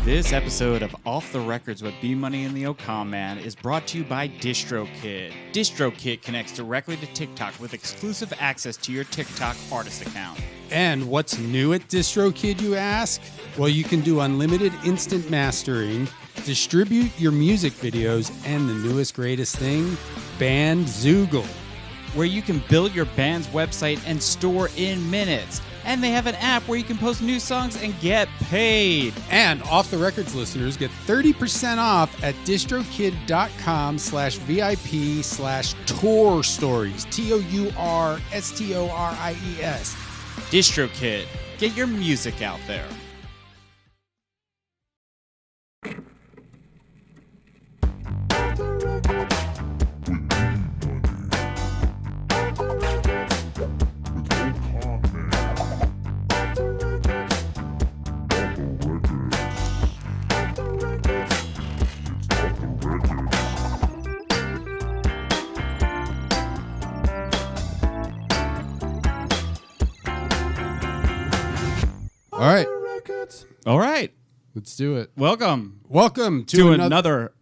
This episode of Off the Records with B-Money and the Ocon Man is brought to you by DistroKid. DistroKid connects directly to TikTok with exclusive access to your TikTok artist account. And what's new at DistroKid, you ask? Well, you can do unlimited instant mastering, distribute your music videos, and the newest greatest thing, Bandzoogle, where you can build your band's website and store in minutes. And they have an app where you can post new songs and get paid. And Off the Records listeners get 30% off at distrokid.com/VIP/tour stories. TOURSTORIES. DistroKid. Get your music out there. All right. Let's do it. Welcome to another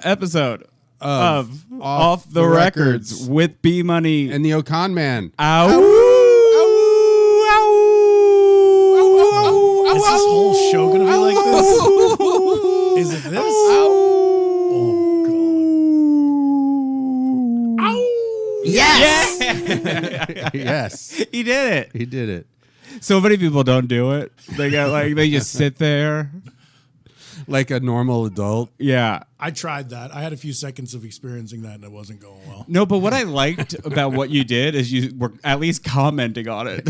episode of Off the Records with B-Money and the Ocon Man. Ow. Is this whole show going to be like this? Is it this? Oh, God. Ow. Yes! Yes. He did it. He did it. So many people don't do it. They got they just sit there like a normal adult. Yeah. I tried that. I had a few seconds of experiencing that, and it wasn't going well. No, but what I liked about what you did is you were at least commenting on it.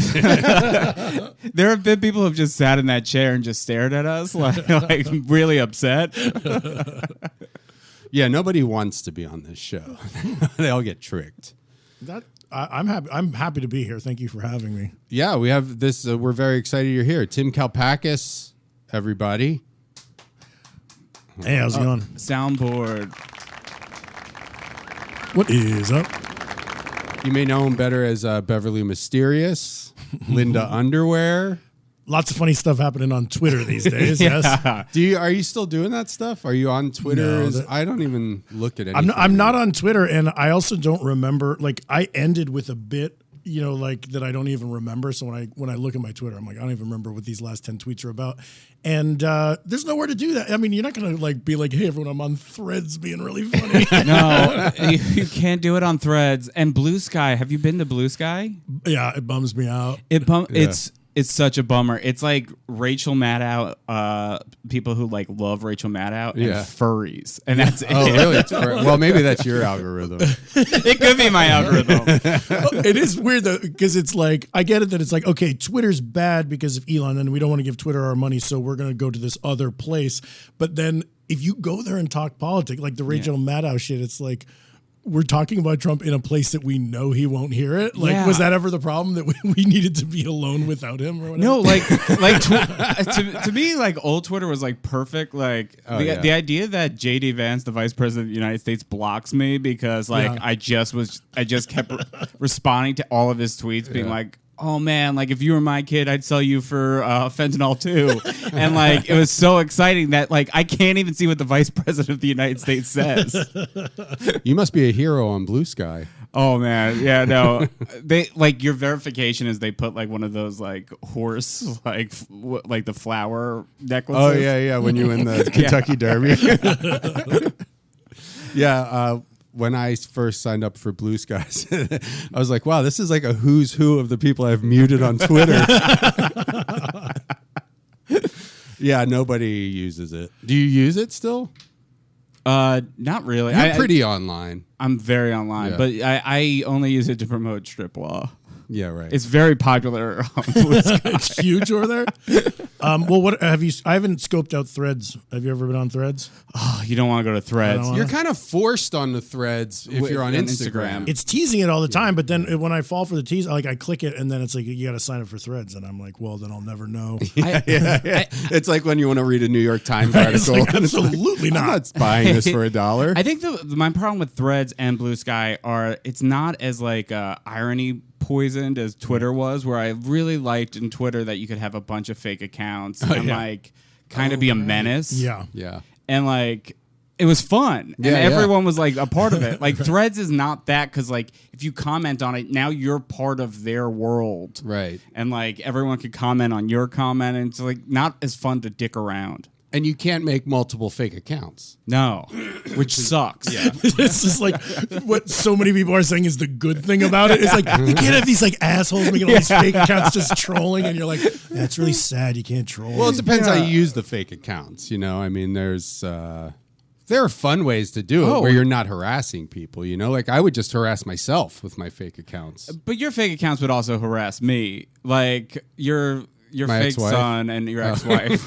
There have been people who have just sat in that chair and just stared at us, like really upset. Yeah, nobody wants to be on this show. They all get tricked. I'm happy. I'm happy to be here. Thank you for having me. Yeah, we have this. We're very excited you're here, Tim Kalpakis. Everybody. Hey, how's it going? Soundboard. What is up? You may know him better as Beverly Mysterious, Linda Underwear. Lots of funny stuff happening on Twitter these days. Yeah. Yes. Are you still doing that stuff? Are you on Twitter? No, I don't even look at anything. I'm not on Twitter, and I also don't remember. Like, I ended with a bit, that I don't even remember. So when I look at my Twitter, I'm like, I don't even remember what these last 10 tweets are about. And there's nowhere to do that. I mean, you're not going to be like, hey, everyone, I'm on Threads being really funny. No, you can't do it on Threads. And Blue Sky. Have you been to Blue Sky? Yeah, it bums me out. It's such a bummer. It's like Rachel Maddow, people who love Rachel Maddow, and furries, and that's it. Oh, really? Well, maybe that's your algorithm. It could be my algorithm. It is weird though, because it's like, I get it that it's like, okay, Twitter's bad because of Elon, and we don't want to give Twitter our money, so we're going to go to this other place. But then if you go there and talk politics, like the Rachel Maddow shit, it's like, we're talking about Trump in a place that we know he won't hear it. Like, was that ever the problem that we needed to be alone without him or whatever? No, to me, old Twitter was perfect. The idea that JD Vance, the vice president of the United States, blocks me because I just kept responding to all of his tweets, being like, oh man, if you were my kid, I'd sell you for fentanyl too. And it was so exciting that I can't even see what the vice president of the United States says. You must be a hero on Blue Sky. Oh man, yeah, no. They your verification is they put one of those horse the flower necklaces. Oh yeah, when you win the Kentucky Derby. Yeah. When I first signed up for Blue Skies, I was like, wow, this is like a who's who of the people I've muted on Twitter. Yeah, nobody uses it. Do you use it still? Not really. You're pretty online. I'm very online, but I only use it to promote strip law. Yeah, right. It's very popular on Blue Sky. It's huge over there. Well, what have you? I haven't scoped out Threads. Have you ever been on Threads? Oh, you don't want to go to Threads. You're kind of forced on the Threads if you're on Instagram. It's teasing it all the time, but then when I fall for the tease, I click it, and then it's like you got to sign up for Threads, and I'm like, well, then I'll never know. It's like when you want to read a New York Times article. Absolutely not. I'm not buying this for $1. I think my problem with Threads and Blue Sky are it's not as irony poisoned as Twitter was, where I really liked in Twitter that you could have a bunch of fake accounts and kind of be a menace. Yeah. Yeah. And like it was fun, and everyone was like a part of it. Like Threads is not that, because like if you comment on it, now you're part of their world, Right? And like everyone could comment on your comment, and it's like not as fun to dick around. And you can't make multiple fake accounts. No, which sucks. Yeah. This is like what so many people are saying is the good thing about it. It's like you can't have these like assholes making all these fake accounts just trolling, and you're like, that's really sad. You can't troll. Well, it depends how you use the fake accounts. You know, I mean, there are fun ways to do it where you're not harassing people. You know, like I would just harass myself with my fake accounts. But your fake accounts would also harass me, like your My fake ex-wife? son and your ex-wife.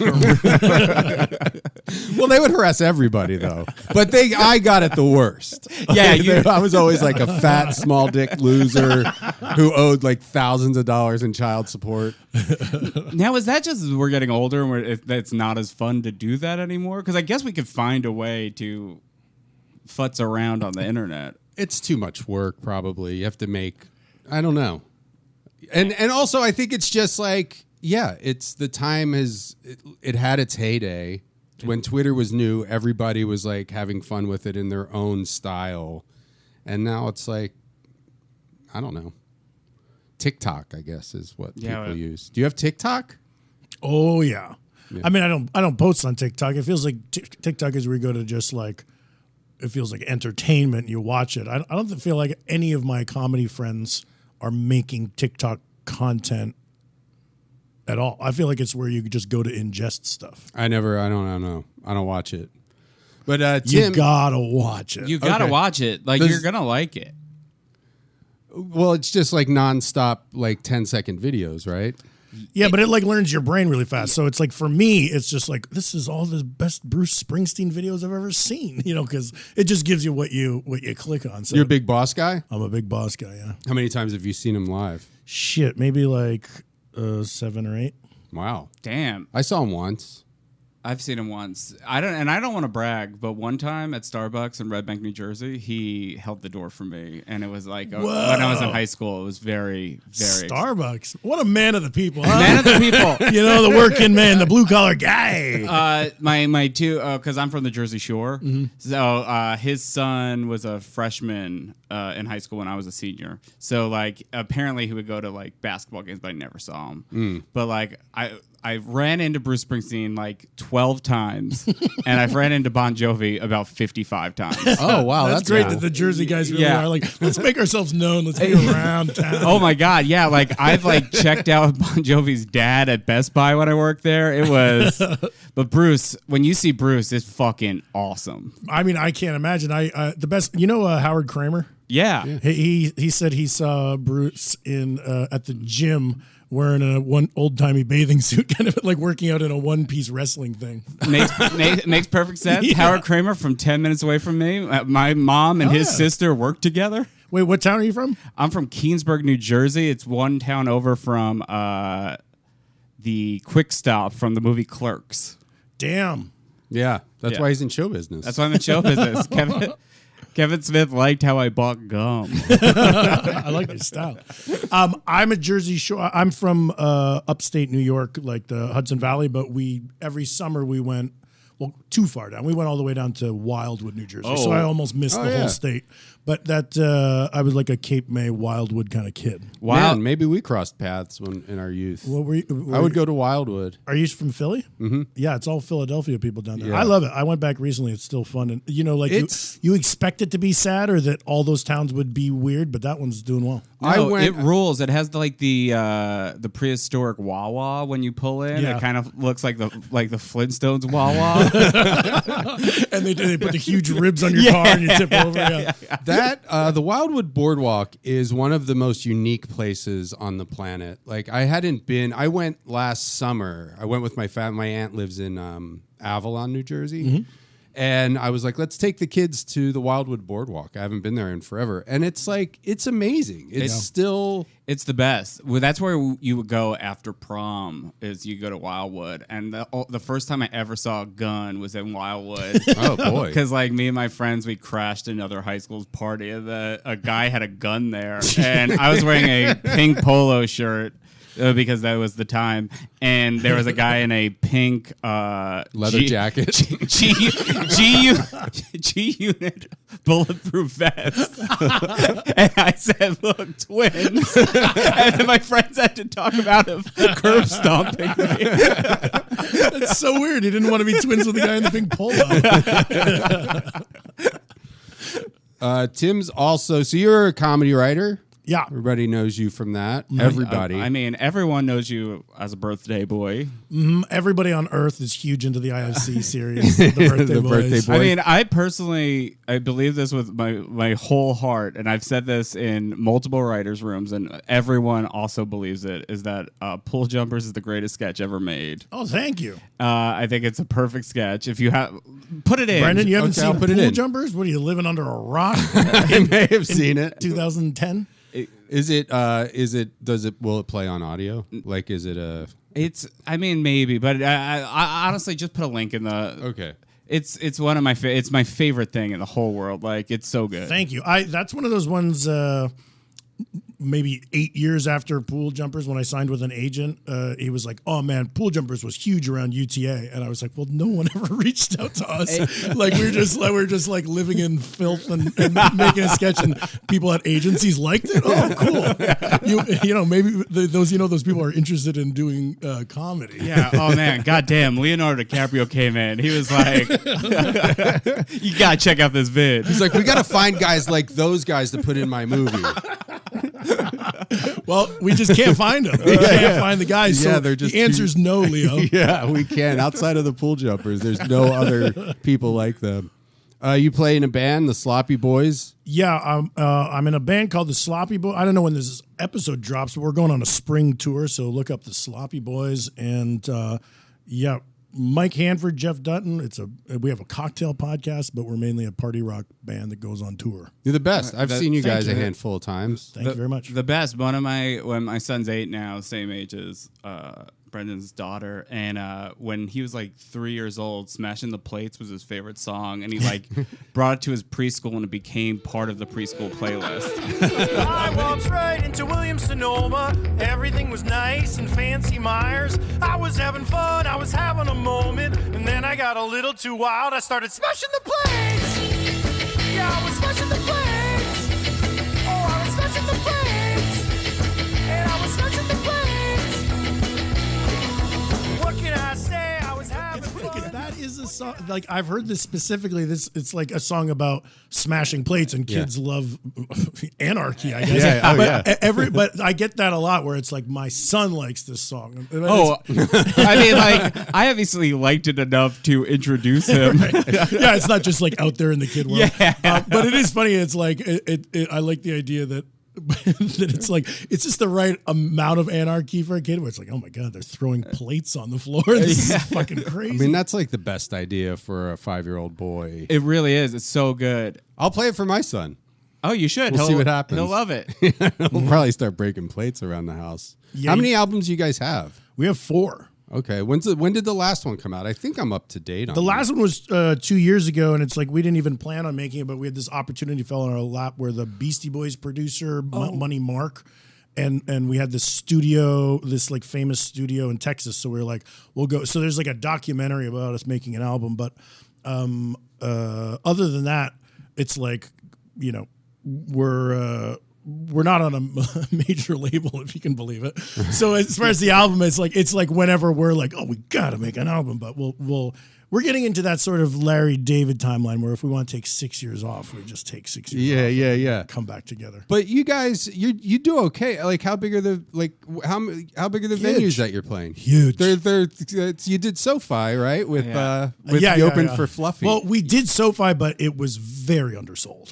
Well, they would harass everybody though, but I got it the worst. Yeah, I was always like a fat, small dick loser who owed like thousands of dollars in child support. Now, is that just as we're getting older and it's not as fun to do that anymore? Because I guess we could find a way to futz around on the internet. It's too much work, probably. You have to I don't know. And also, I think it's just like, yeah, it's the time it had its heyday. When Twitter was new, everybody was like having fun with it in their own style. And now it's like, I don't know. TikTok, I guess, is what people use. Do you have TikTok? Oh yeah. I mean, I don't post on TikTok. It feels like TikTok is where you go to just like, it feels like entertainment. You watch it. I don't feel like any of my comedy friends are making TikTok content at all. I feel like it's where you just go to ingest stuff. I don't know. I don't watch it. But Tim, you gotta watch it. You gotta watch it. Like, you're gonna like it. Well, it's just like nonstop, like 10-second videos, right? Yeah, but it like learns your brain really fast. So it's like, for me, it's just like, this is all the best Bruce Springsteen videos I've ever seen, you know, because it just gives you what you click on. So You're a Big Boss guy? I'm a Big Boss guy, yeah. How many times have you seen him live? Shit, maybe like 7 or 8. Wow. Damn. I saw him once. I've seen him once. I don't want to brag, but one time at Starbucks in Red Bank, New Jersey, he held the door for me, and it was like when I was in high school. It was very, very Starbucks. What a man of the people, huh? man of the people. You know, the working man, the blue collar guy. My two, because I'm from the Jersey Shore, so his son was a freshman in high school when I was a senior. So like, apparently he would go to like basketball games, but I never saw him. But like I ran into Bruce Springsteen like 12 times, and I've ran into Bon Jovi about 55 times. Oh, wow. That's great that the Jersey guys really are like, let's make ourselves known. Let's be around town. Oh, my God. Yeah, like I've like checked out Bon Jovi's dad at Best Buy when I worked there. It was... But Bruce, when you see Bruce, it's fucking awesome. I mean, I can't imagine. The best... You know Howard Kramer? Yeah. He said he saw Bruce at the gym wearing a old-timey bathing suit, kind of like working out in a one-piece wrestling thing. Makes perfect sense. Yeah. Howard Kramer from 10 minutes away from me. My mom and his sister work together. Wait, what town are you from? I'm from Keensburg, New Jersey. It's one town over from the Quick Stop from the movie Clerks. Damn. Yeah, that's why he's in show business. That's why I'm in show business. Kevin Smith liked how I bought gum. I like your style. I'm a Jersey Shore. I'm from upstate New York, like the Hudson Valley, but every summer we went, well, too far down. We went all the way down to Wildwood, New Jersey. So I almost missed the whole state. But I was like a Cape May Wildwood kind of kid. Wow. Man, maybe we crossed paths in our youth. What were you, I would go to Wildwood. Are you from Philly? Mm-hmm. Yeah, it's all Philadelphia people down there. Yeah. I love it. I went back recently. It's still fun. And you know, like you expect it to be sad or that all those towns would be weird, but that one's doing well. No, it rules. It has like the prehistoric Wawa when you pull in. Yeah. It kind of looks like the Flintstones Wawa. And they put the huge ribs on your car and you tip over. Yeah. That the Wildwood Boardwalk is one of the most unique places on the planet. Like I went last summer. I went with my aunt lives in Avalon, New Jersey. Mm-hmm. And I was like, let's take the kids to the Wildwood Boardwalk. I haven't been there in forever. And it's like, it's amazing. It's It's the best. Well, that's where you would go after prom, is you go to Wildwood. And the first time I ever saw a gun was in Wildwood. Oh, boy. Because like me and my friends, we crashed another high school's party. And a guy had a gun there. And I was wearing a pink polo shirt. Because that was the time, and there was a guy in a pink leather jacket, G unit bulletproof vest, and I said, "Look, twins," and then my friends had to talk about him curb stomping me. That's so weird. He didn't want to be twins with the guy in the pink polo. Tim's also, so you're a comedy writer. Yeah. Everybody knows you from that. Everybody. I mean, everyone knows you as a birthday boy. Mm-hmm. Everybody on Earth is huge into the IFC series, the Birthday Boys. I mean, I believe this with my whole heart, and I've said this in multiple writers' rooms, and everyone also believes it, is that Pool Jumpers is the greatest sketch ever made. Oh, thank you. I think it's a perfect sketch. If you have, put it in. Brandon, you haven't seen Pool Jumpers? What are you, living under a rock? I may have seen it. 2010? Will it play on audio? Like, is it a... I mean, maybe, but I honestly just put a link in the... Okay. It's one of my it's my favorite thing in the whole world. Like, it's so good. Thank you. That's one of those ones, maybe 8 years after Pool Jumpers, when I signed with an agent, he was like, "Oh man, Pool Jumpers was huge around UTA," and I was like, "Well, no one ever reached out to us. Like we were just like living in filth and making a sketch, and people at agencies liked it. Oh, cool. You know, maybe those people are interested in doing comedy. Yeah. Oh man, goddamn, Leonardo DiCaprio came in. He was like, "You gotta check out this vid." He's like, "We gotta find guys like those guys to put in my movie." Well, we just can't find them. We can't find the guys. So the answer's no, Leo. Yeah, we can. Outside of the Pool Jumpers, there's no other people like them. You play in a band, the Sloppy Boys? Yeah, I'm in a band called the Sloppy Boys. I don't know when this episode drops, but we're going on a spring tour, so look up the Sloppy Boys. And Mike Hanford, Jeff Dutton. We have a cocktail podcast, but we're mainly a party rock band that goes on tour. You're the best. I've seen you guys a handful of times. Thank you very much. The best. When my son's 8 now, same age as Brendan's daughter, and when he was like 3 years old, "Smashing the Plates" was his favorite song, and he like brought it to his preschool, and it became part of the preschool playlist. I walked right into Williams-Sonoma. Everything was nice and fancy Myers. I was having fun, I was having a moment, and then I got a little too wild. I started smashing the plates. Yeah, I was smashing the plates. Oh, I was smashing the plates. And I was smashing the plates. What can I say? I was having fun. That is a song. Like, I've heard this specifically. It's like a song about smashing plates, and kids love anarchy, I guess. But I get that a lot, where it's like, my son likes this song. I mean, like, I obviously liked it enough to introduce him. Right. Yeah, it's not just like out there in the kid world. Yeah. But it is funny. It's like I like the idea that it's like, it's just the right amount of anarchy for a kid, where it's like, oh my god, they're throwing plates on the floor. This is fucking crazy. I mean, that's like the best idea for a 5-year-old boy. It really is. It's so good. I'll play it for my son. Oh, you should. We'll see what happens. He'll love it. He'll probably start breaking plates around the house. Yeah, how many albums do you guys have? We have 4. Okay. When did the last one come out? I think I'm up to date on the last one was 2 years ago, and it's like, we didn't even plan on making it, but we had this opportunity fell on our lap where the Beastie Boys producer, Money Mark, and we had this studio, this like famous studio in Texas. So we were like, we'll go. So there's like a documentary about us making an album, but other than that, it's like, you know, we're not on a major label, if you can believe it. So as far as the album, it's like whenever we're like, oh, we gotta make an album, but we're getting into that sort of Larry David timeline, where if we want to take 6 years off, we just take 6 years off. Yeah. Come back together. But you guys, you do okay. Like, how big are the how big are the venues that you're playing? Huge. You did SoFi, right? With you opened for Fluffy. Well, we did SoFi, but it was very undersold.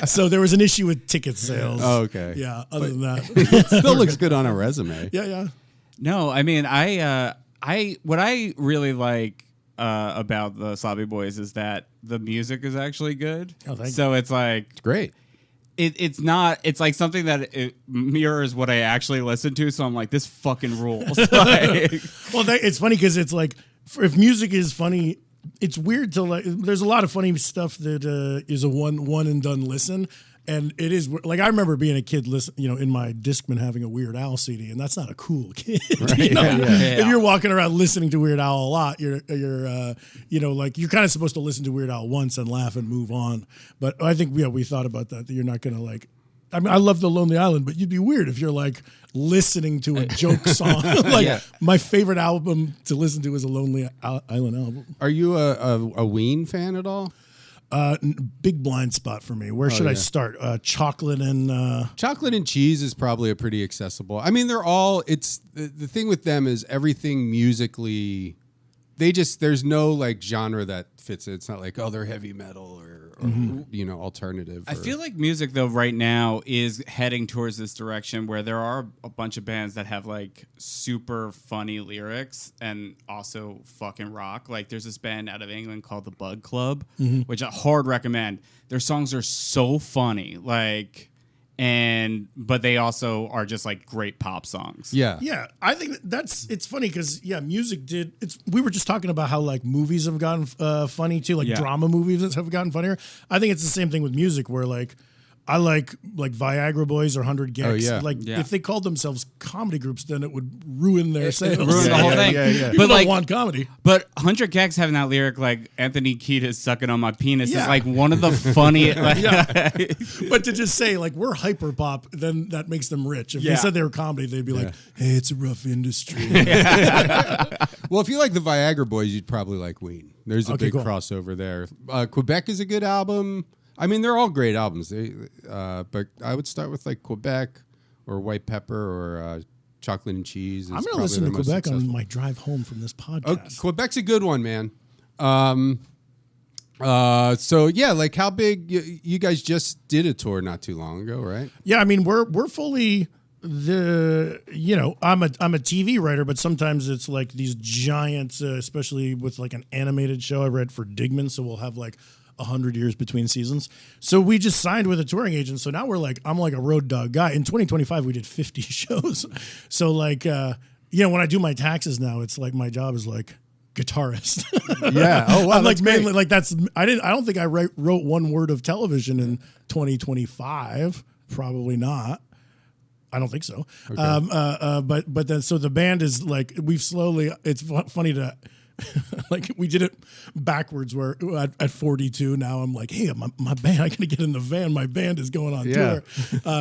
So there was an issue with ticket sales. Oh, okay. Yeah. Other than that, it still looks good on a resume. Yeah. No, I mean, what I really like about the Sloppy Boys is that the music is actually good. Oh, thank so it's like It's great. it's not. It's like something that it mirrors what I actually listen to. So I'm like, this fucking rules. Like, Well, it's funny because it's like if music is funny, it's weird to like. There's a lot of funny stuff that is a one and done listen. And it is like I remember being a kid, in my Discman having a Weird Al CD, and that's not a cool kid. Right. If you're walking around listening to Weird Al a lot, you're like you're kind of supposed to listen to Weird Al once and laugh and move on. But I think we thought about that you're not gonna like. I mean, I love The Lonely Island, but you'd be weird if you're like listening to a joke song. My favorite album to listen to is a Lonely Island album. Are you a Ween fan at all? Big blind spot for me. Where should I start? Chocolate and cheese is probably a pretty accessible. I mean, they're all. It's the thing with them is everything musically. There's no like genre that fits it. It's not like they're heavy metal or alternative. I feel like music though right now is heading towards this direction where there are a bunch of bands that have like super funny lyrics and also fucking rock. Like there's this band out of England called the Bug Club, which I hard recommend. Their songs are so funny, but they also are just like great pop songs. Yeah. I think it's funny because music we were just talking about how like movies have gotten funny too, like drama movies have gotten funnier. I think it's the same thing with music where like I like Viagra Boys or 100 Gex. If they called themselves comedy groups, then it would ruin their sales. Ruin the whole thing. People don't want comedy. But 100 Gex having that lyric like Anthony Kiedis sucking on my penis is like one of the funniest. But to just say like we're hyper pop, then that makes them rich. If they said they were comedy, they'd be like, hey, it's a rough industry. Well, if you like the Viagra Boys, you'd probably like Ween. There's a big crossover there. Quebec is a good album. I mean, they're all great albums. But I would start with like Quebec or White Pepper or Chocolate and Cheese. I'm going to listen to Quebec on my drive home from this podcast. Quebec's a good one, man. Like how big you guys just did a tour not too long ago, right? Yeah, I mean we're fully I'm a TV writer, but sometimes it's like these giants, especially with like an animated show I read for Digman, so we'll have like 100 years between seasons. So we just signed with a touring agent. So now I'm like a road dog guy. In 2025, we did 50 shows. So like, when I do my taxes now, it's like my job is like guitarist. Yeah. Oh, wow. I'm like mainly like I don't think I wrote one word of television in 2025. Probably not. I don't think so. Okay. But then, so the band is like, it's funny to, like we did it backwards where at 42 now I'm like, hey, my band, I gotta get in the van, my band is going on tour.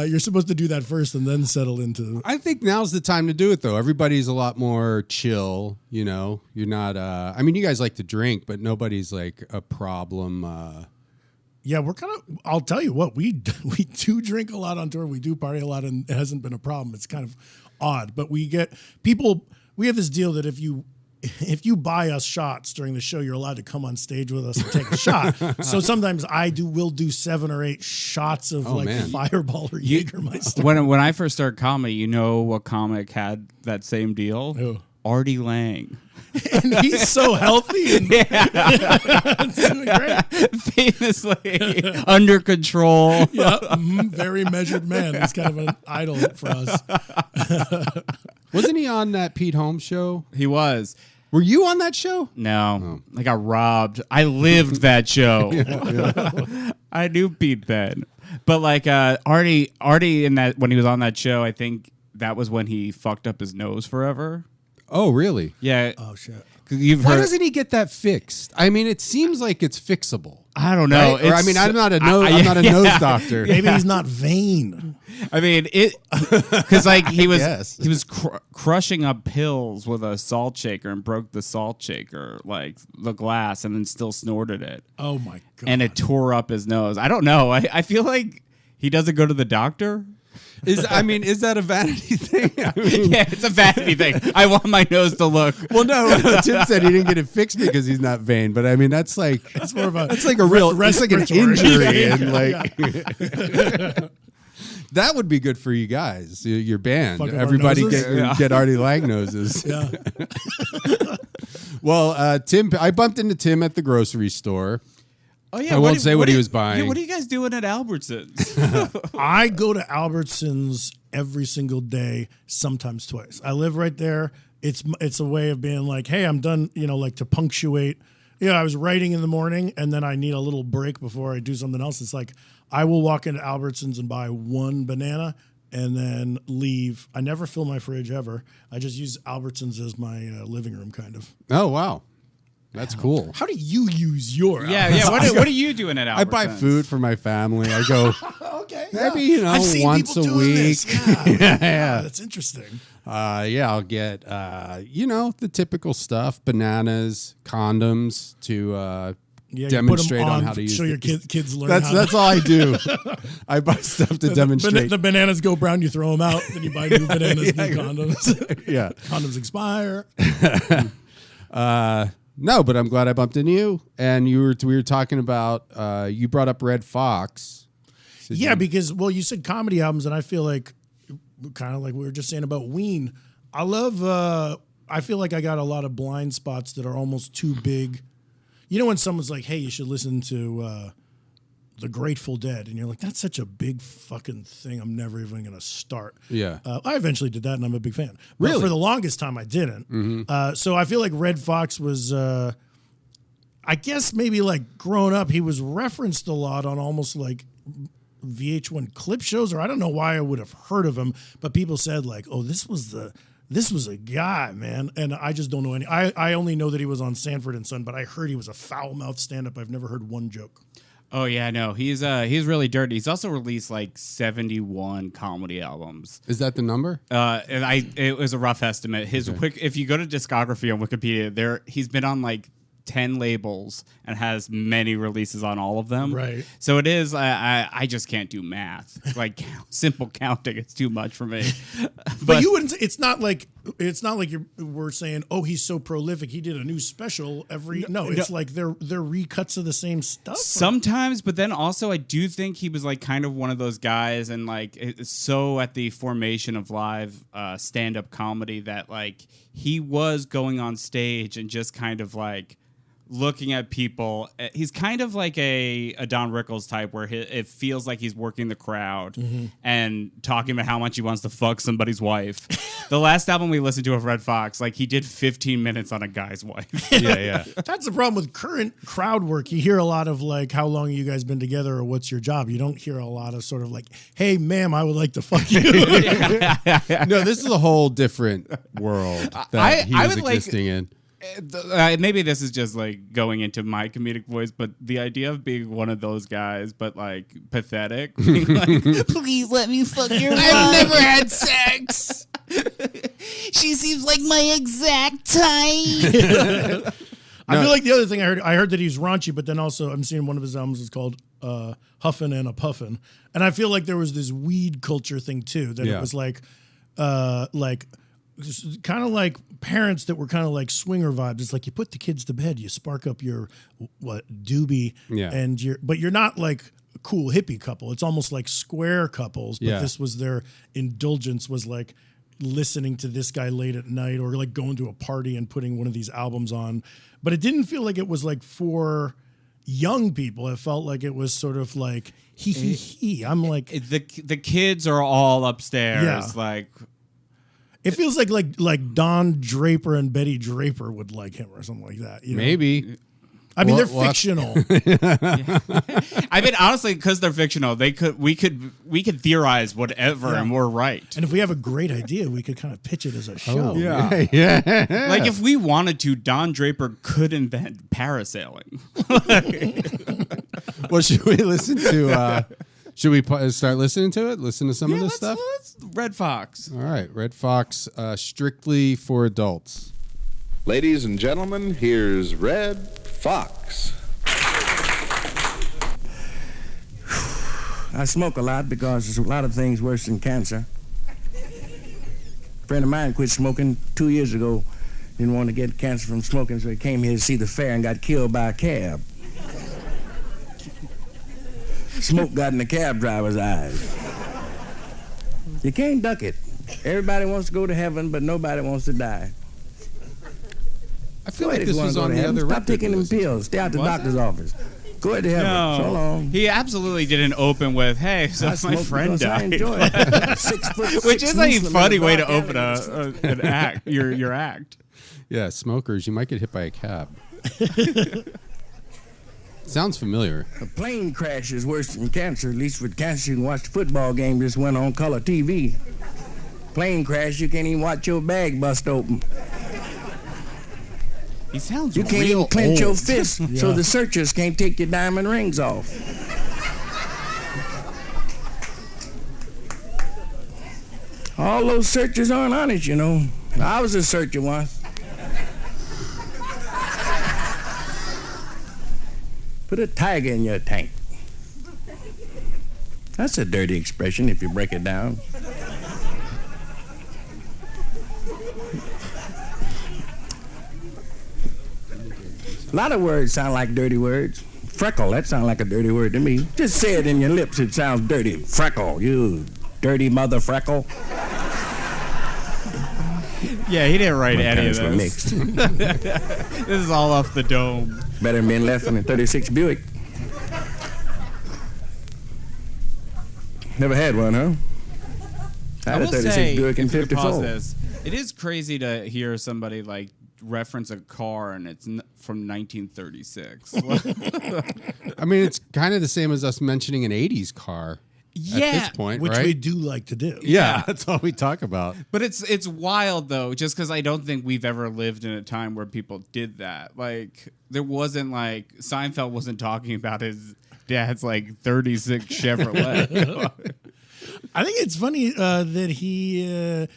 You're supposed to do that first and then settle into. I think now's the time to do it though. Everybody's a lot more chill, you're not I mean you guys like to drink, but nobody's like a problem. Yeah, we're kind of, I'll tell you what, we do drink a lot on tour, we do party a lot, and it hasn't been a problem. It's kind of odd, but we have this deal that if you buy us shots during the show, you're allowed to come on stage with us and take a shot. So sometimes will do 7 or 8 shots of Fireball or Jägermeister. When I first started comedy, you know what comic had that same deal? Who? Artie Lang. And he's so healthy and it's doing great. Famously under control. Yeah, very measured man. He's kind of an idol for us. Wasn't he on that Pete Holmes show? He was. Were you on that show? No. I got robbed. I lived that show. I knew Pete then. But like Artie in that when he was on that show, I think that was when he fucked up his nose forever. Oh, really? Yeah. Oh, shit. Why doesn't he get that fixed? I mean, it seems like it's fixable. I don't know. Right? Or, I mean, I'm not a nose doctor. Maybe he's not vain. I mean, because like he was crushing up pills with a salt shaker and broke the salt shaker, like the glass, and then still snorted it. Oh my god! And it tore up his nose. I don't know. I feel like he doesn't go to the doctor. Is that a vanity thing? I mean, yeah, it's a vanity thing. I want my nose to look. Well, no, Tim said he didn't get it fixed because he's not vain. But I mean, that's like it's more of a that's like a real that's like an injury, and like that would be good for you guys, your band. Everybody get Artie Lang noses. Yeah. Well, Tim, I bumped into Tim at the grocery store. Oh yeah, I won't say what he was buying. Yeah, what are you guys doing at Albertsons? I go to Albertsons every single day, sometimes twice. I live right there. It's a way of being like, hey, I'm done. Like to punctuate. I was writing in the morning, and then I need a little break before I do something else. It's like I will walk into Albertsons and buy one banana and then leave. I never fill my fridge ever. I just use Albertsons as my living room, kind of. Oh wow. That's cool. How do you use your Yeah. What are you doing at Albertsons? I buy food for my family. I go, okay, maybe, I've seen once a people doing week. This. Yeah. That's interesting. I'll get, the typical stuff, bananas, condoms to demonstrate on how to use show your kids learn That's all I do. I buy stuff to demonstrate. The bananas go brown, you throw them out, then you buy new bananas, new condoms. Yeah. Condoms expire. No, but I'm glad I bumped into you. And we were talking about, you brought up Red Fox. Because, you said comedy albums, and I feel like, kind of like we were just saying about Ween, I feel like I got a lot of blind spots that are almost too big. When someone's like, hey, you should listen to The Grateful Dead, and you're like, that's such a big fucking thing, I'm never even going to start. Yeah. I eventually did that, and I'm a big fan. Really? But for the longest time, I didn't. Mm-hmm. So I feel like Red Fox was, I guess maybe like growing up, he was referenced a lot on almost like VH1 clip shows, or I don't know why I would have heard of him, but people said like, oh, this was a guy, man. And I just don't know any. I only know that he was on Sanford and Son, but I heard he was a foul-mouthed stand-up. I've never heard one joke. Oh yeah, no, he's really dirty. He's also released like 71 comedy albums. Is that the number? It was a rough estimate. If you go to discography on Wikipedia, he's been on like 10 labels and has many releases on all of them. Right. So it is. I just can't do math. Like simple counting, it's too much for me. But you wouldn't. It's not like we're saying, oh, he's so prolific. He did a new special every. No, it's like they're recuts of the same stuff. Sometimes, but then also I do think he was like kind of one of those guys, and like it's so at the formation of live stand-up comedy that like he was going on stage and just kind of like looking at people. He's kind of like a Don Rickles type, where it feels like he's working the crowd and talking about how much he wants to fuck somebody's wife. The last album we listened to of Red Fox, like he did 15 minutes on a guy's wife. Yeah. That's the problem with current crowd work. You hear a lot of like, how long have you guys been together, or what's your job? You don't hear a lot of sort of like, hey, ma'am, I would like to fuck you. No, this is a whole different world that he was existing in. Maybe this is just like going into my comedic voice, but the idea of being one of those guys, but like pathetic, being like, please let me fuck your wife. I've never had sex. She seems like my exact type. I feel like the other thing I heard that he's raunchy, but then also I'm seeing one of his albums is called Huffin' and a Puffin'. And I feel like there was this weed culture thing too, that it was like kind of like parents that were kind of like swinger vibes. It's like you put the kids to bed, you spark up your doobie, and you're not like a cool hippie couple. It's almost like square couples, but this was their indulgence, was like listening to this guy late at night, or like going to a party and putting one of these albums on. But it didn't feel like it was like for young people. It felt like it was sort of like he. I'm like the kids are all upstairs, like. It feels like Don Draper and Betty Draper would like him, or something like that. You know? Maybe. I mean, they're fictional. I mean, honestly, because they're fictional, we could theorize whatever, and we're right. And if we have a great idea, we could kind of pitch it as a show. Oh, yeah. Like if we wanted to, Don Draper could invent parasailing. Well, should we listen to? Should we start listening to it? Listen to some of this stuff? Let's Red Fox. All right. Red Fox, strictly for adults. Ladies and gentlemen, here's Red Fox. I smoke a lot because there's a lot of things worse than cancer. A friend of mine quit smoking 2 years ago. Didn't want to get cancer from smoking, so he came here to see the fair and got killed by a cab. Smoke got in the cab driver's eyes. You can't duck it. Everybody wants to go to heaven, but nobody wants to die. I feel like this was on the other. Stop taking them pills. Stay out the doctor's office. Go ahead to heaven. No, So long. he absolutely didn't open with, "Hey, so my friend died," which is a funny way to open an act. Your act. Yeah, smokers, you might get hit by a cab. Sounds familiar. A plane crash is worse than cancer. At least with cancer, you can watch the football game just went on color TV. Plane crash, you can't even watch your bag bust open. He sounds You can't real even clench your old. fist, so the searchers can't take your diamond rings off. All those searchers aren't honest, you know. I was a searcher once. Put a tiger in your tank. That's a dirty expression if you break it down. A lot of words sound like dirty words. Freckle, that sounds like a dirty word to me. Just say it in your lips, it sounds dirty. Freckle, you dirty mother freckle. Yeah, he didn't write My any of parents this. were mixed. This is all off the dome. Better than being left in a 36 Buick. Never had one, huh? I had a will 36 say, Buick in if you could pause 54. this, it is crazy to hear somebody like reference a car and it's from 1936. I mean, it's kind of the same as us mentioning an 80s car at this point, which right? we do like to do. Yeah, that's all we talk about. But it's wild though, just because I don't think we've ever lived in a time where people did that. Like there wasn't like Seinfeld wasn't talking about his dad's like 36 Chevrolet. I think it's funny that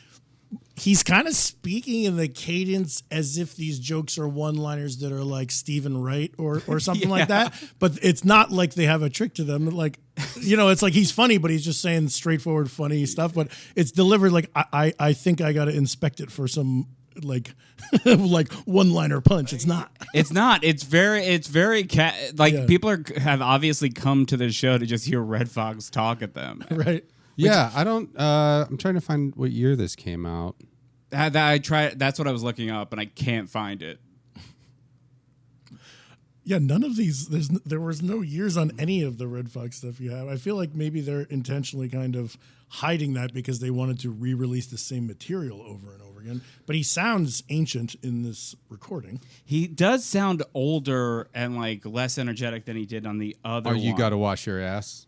he's kind of speaking in the cadence as if these jokes are one-liners that are like Stephen Wright or something like that. But it's not like they have a trick to them. Like, you know, it's like he's funny, but he's just saying straightforward, funny stuff. But it's delivered like I think I got to inspect it for some like like one-liner punch. It's not. It's not. It's very people have obviously come to this show to just hear Red Fox talk at them. Right. Yeah, I don't. I'm trying to find what year this came out. That's what I was looking up, and I can't find it. Yeah, none of these. There was no years on any of the Red Fox stuff you have. I feel like maybe they're intentionally kind of hiding that because they wanted to re-release the same material over and over again. But he sounds ancient in this recording. He does sound older and like less energetic than he did on the other. Oh, you one. got to wash your ass.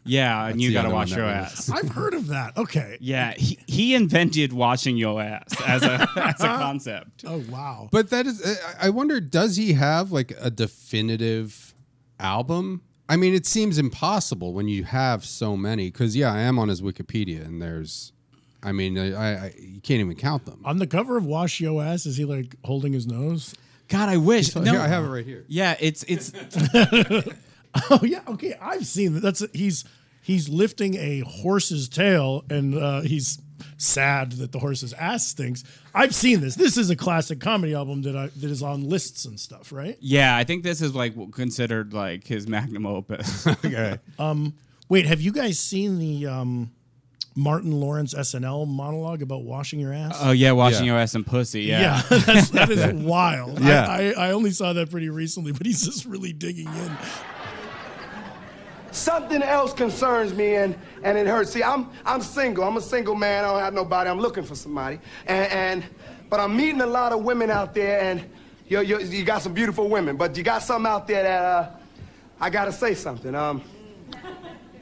Yeah, and you the got to other wash one your that ass. I've heard of that. Okay. Yeah, he invented washing your ass as a concept. Oh, wow. But that is, I wonder, does he have like a definitive album? I mean, it seems impossible when you have so many. Because yeah, I am on his Wikipedia, and there's, I mean, you can't even count them. On the cover of Wash Yo Ass, is he like holding his nose? God, I wish. No, here, I have it right here. Yeah, it's. Oh yeah, okay. I've seen that. That's he's lifting a horse's tail, and he's sad that the horse's ass stinks. I've seen this. This is a classic comedy album that is on lists and stuff, right? Yeah, I think this is like considered like his magnum opus. Okay. Wait, have you guys seen the Martin Lawrence SNL monologue about washing your ass? Oh yeah, washing your ass and pussy. Yeah, that is wild. Yeah. I only saw that pretty recently, but he's just really digging in. Something else concerns me, and it hurts. See, I'm single. I'm a single man. I don't have nobody. I'm looking for somebody. But I'm meeting a lot of women out there, and you got some beautiful women. But you got some out there that I gotta say something.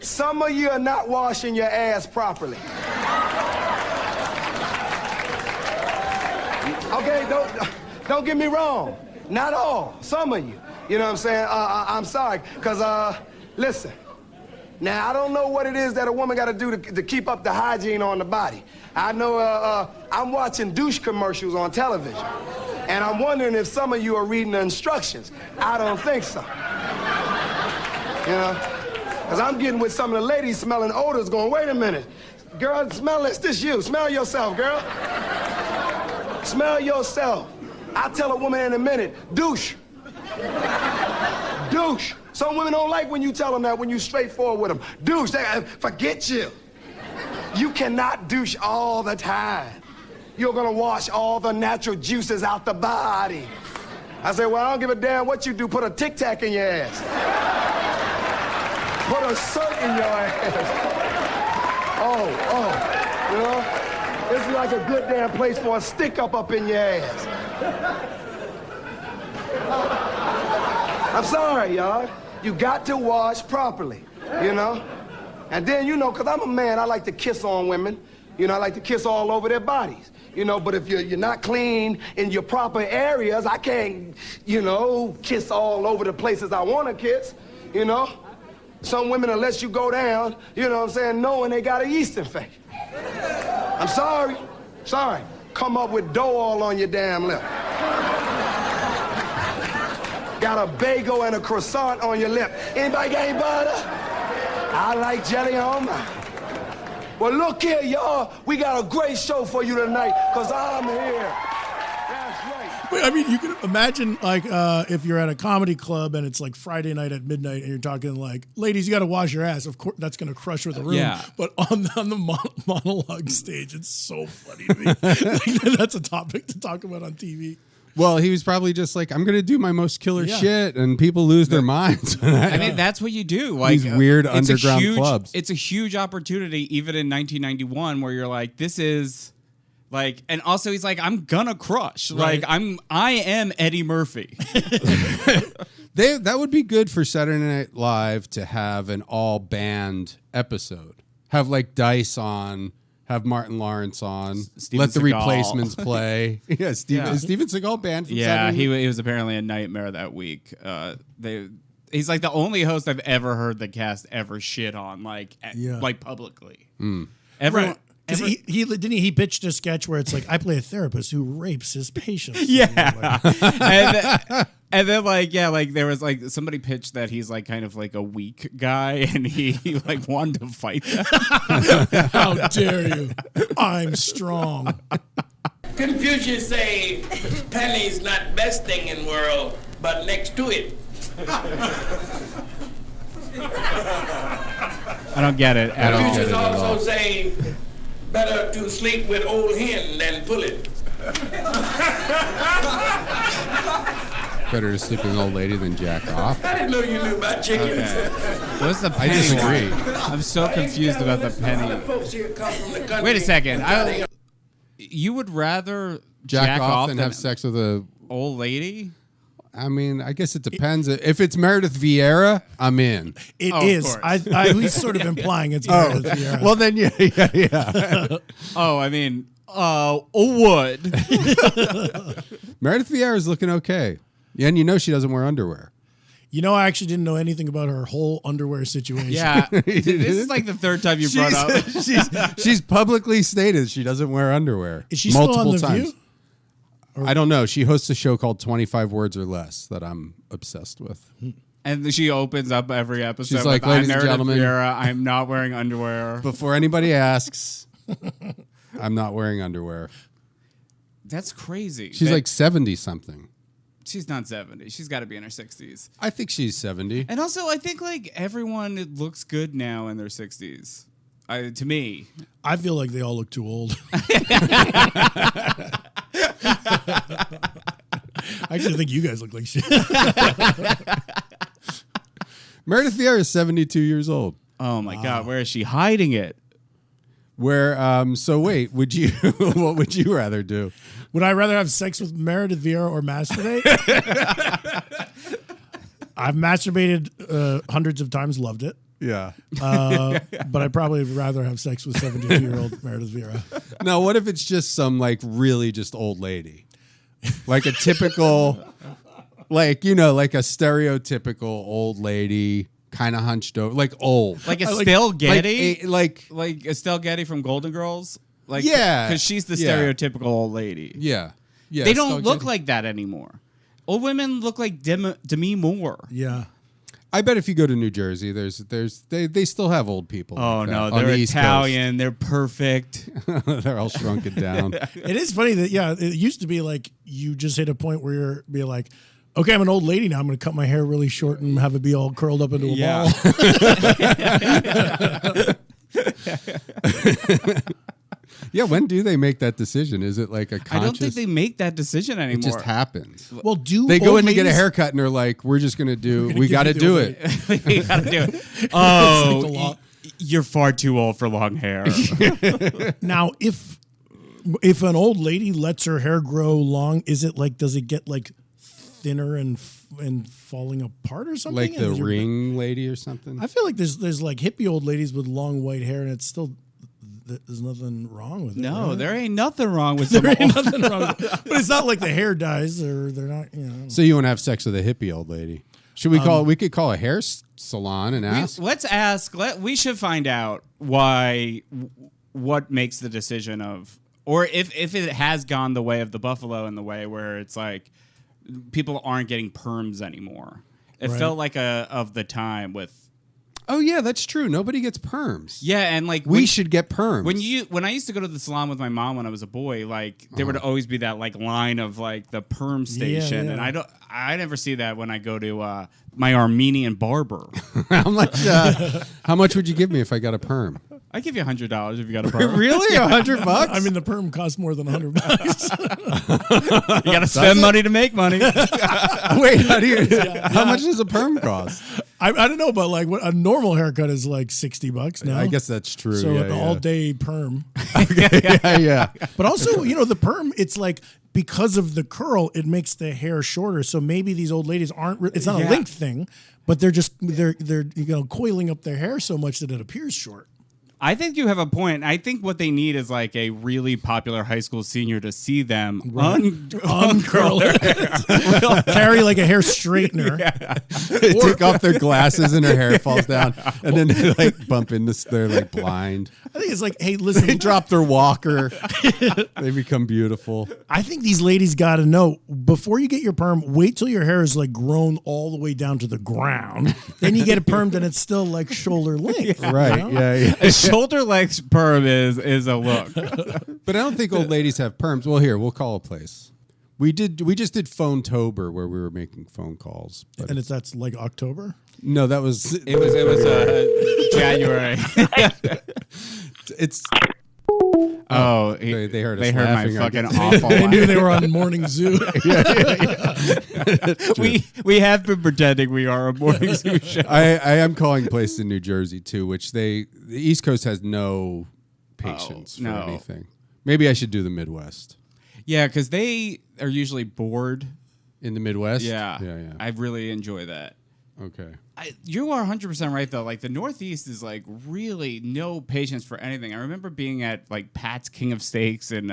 Some of you are not washing your ass properly. Okay, don't get me wrong. Not all. Some of you. You know what I'm saying? I'm sorry, because, listen. Now, I don't know what it is that a woman got to do to keep up the hygiene on the body. I know I'm watching douche commercials on television, and I'm wondering if some of you are reading the instructions. I don't think so. You know? Because I'm getting with some of the ladies smelling odors going, wait a minute. Girl, smell this. This you. Smell yourself, girl. Smell yourself. I'll tell a woman in a minute, douche. Douche. Some women don't like when you tell them that, when you straightforward with them. Douche. They forget you. You cannot douche all the time. you're gonna wash all the natural juices out the body. I said, well, I don't give a damn what you do. Put a Tic Tac in your ass. Put a cert in your ass. You know? This is like a good damn place for a stick up in your ass. I'm sorry, y'all. You got to wash properly, you know? And then, you know, because I'm a man, I like to kiss on women. You know, I like to kiss all over their bodies. You know, but if you're not clean in your proper areas, I can't, you know, kiss all over the places I want to kiss, you know? Some women, unless you go down, you know what I'm saying, knowing they got a yeast infection. I'm sorry. Sorry. Come up with dough all on your damn lip. Got a bagel and a croissant on your lip. Anybody got any butter? I like jelly on mine. Well, look here, y'all. We got a great show for you tonight, because I'm here. That's right. I mean, you can imagine, like, if you're at a comedy club and it's like Friday night at midnight and you're talking like, ladies, you got to wash your ass. Of course, that's going to crush with the room. Yeah. But on the monologue stage, it's so funny to me. Like, that's a topic to talk about on TV. Well, he was probably just like, I'm going to do my most killer shit, and people lose their minds. I mean, that's what you do. Like these weird underground clubs. It's a huge opportunity, even in 1991, where you're like, this is like, and also he's like, I'm gonna crush. Right. Like, I am Eddie Murphy. That would be good for Saturday Night Live to have an all band episode. Have like Dice on. Have Martin Lawrence on. Let the Seagal. Replacements play. Is Steven Seagal banned from Saturday? He was apparently a nightmare that week. He's like the only host I've ever heard the cast ever shit on, like publicly. Everyone. Right. Because he pitched a sketch where it's like, I play a therapist who rapes his patients. Yeah. and then like there was like somebody pitched that he's like kind of like a weak guy and he like wanted to fight them. How dare you? I'm strong. Confucius say penny's not best thing in world, but next to it. I don't get it at all. Confucius also say better to sleep with old hen than pull it. Better to sleep with an old lady than jack off. I didn't know you knew about chickens. Okay. What's the penny? I disagree. I'm so confused about the penny. Folks here come from the country. Wait a second. You would rather Jack off than and have sex with a old lady? I mean, I guess it depends. If it's Meredith Vieira, I'm in. It is. I was sort of implying it's Meredith Vieira. Well, then, yeah. Oh, I mean, would. Meredith Vieira is looking okay. And you know she doesn't wear underwear. You know, I actually didn't know anything about her whole underwear situation. Yeah. This is like the third time you brought up. She's publicly stated she doesn't wear underwear. Is she multiple still on The times. View? I don't know. She hosts a show called 25 Words or Less that I'm obsessed with. And she opens up every episode. She's like, with, ladies I'm and Meredith gentlemen. Vieira. I'm not wearing underwear. Before anybody asks, I'm not wearing underwear. That's crazy. She's like 70-something. She's not 70. She's got to be in her 60s. I think she's 70. And also, I think like everyone looks good now in their 60s. To me. I feel like they all look too old. I actually think you guys look like shit. Meredith Vieira is 72 years old. Oh my God, where is she hiding it? So wait, what would you rather do? Would I rather have sex with Meredith Vieira or masturbate? I've masturbated hundreds of times, loved it. Yeah. But I'd probably rather have sex with 72-year-old Meredith Vieira. Now, what if it's just some like really just old lady? Like a typical, like, you know, like a stereotypical old lady, kind of hunched over, like old. Like Estelle Getty? Like Estelle Getty from Golden Girls? Like, yeah. Because she's the stereotypical old lady. Yeah. Yeah. They don't look like that anymore. Old women look like Demi Moore. Yeah. I bet if you go to New Jersey, they still have old people. Oh like no, that they're Italian. They're perfect. They're all shrunken down. It is funny that it used to be like you just hit a point where you're be like, okay, I'm an old lady now. I'm going to cut my hair really short and have it be all curled up into a ball. Yeah, when do they make that decision? Is it like a conscious? I don't think they make that decision anymore. It just happens. Well, do they go old in to get a ladies- haircut and they're like, "We're just gonna do. We got to do it." You gotta do it. It's like the Oh, law. you're far too old for long hair. Now, if an old lady lets her hair grow long, is it like, does it get like thinner and falling apart or something? Like the ring lady or something. I feel like there's like hippie old ladies with long white hair, and it's still there's nothing wrong with it. No, right? there ain't nothing wrong with There some ain't nothing wrong with it. But it's not like the hair dies, or they're not. You know. So you want to have sex with a hippie old lady? Should we call? We could call a hair salon and ask. Let's ask. We should find out what makes the decision of, or if it has gone the way of the buffalo in the way where it's like people aren't getting perms anymore. It felt like of the time with. Oh yeah, that's true. Nobody gets perms. Yeah, and like we should get perms. When I used to go to the salon with my mom when I was a boy, like there would always be that like line of like the perm station, and I never see that when I go to my Armenian barber. How much would you give me if I got a perm? I give you $100 if you got a perm. Really, $100? I mean, the perm costs more than $100. You got to spend money to make money. Wait, how much does a perm cost? I don't know, but like a normal haircut is like $60 now. I guess that's true. So an all-day perm. yeah. But also, the perm, it's like because of the curl, it makes the hair shorter. So maybe these old ladies aren't. It's not a length thing, but they're coiling up their hair so much that it appears short. I think you have a point. I think what they need is like a really popular high school senior to see them uncurl their hair. Carry like a hair straightener. Take off their glasses and her hair falls down. And then they like bump into, they're like blind. I think it's like, hey, listen. They drop their walker. They become beautiful. I think these ladies got to know, before you get your perm, wait till your hair is like grown all the way down to the ground. Then you get a perm, and it's still like shoulder length. Right, yeah. A shoulder length perm is a look. But I don't think old ladies have perms. Well, here, we'll call a place. We just did Phone-tober where we were making phone calls. And that's like October? No, that was... It was January. It's... They heard us. They heard my laughing, fucking awful. They knew they were on Morning Zoo. We have been pretending we are a Morning Zoo show. I am calling a place in New Jersey too, which the East Coast has no patience for anything. Maybe I should do the Midwest. Yeah, because they are usually bored in the Midwest. Yeah. I really enjoy that. Okay. You are 100% right, though. Like, the Northeast is, like, really no patience for anything. I remember being at, like, Pat's King of Steaks in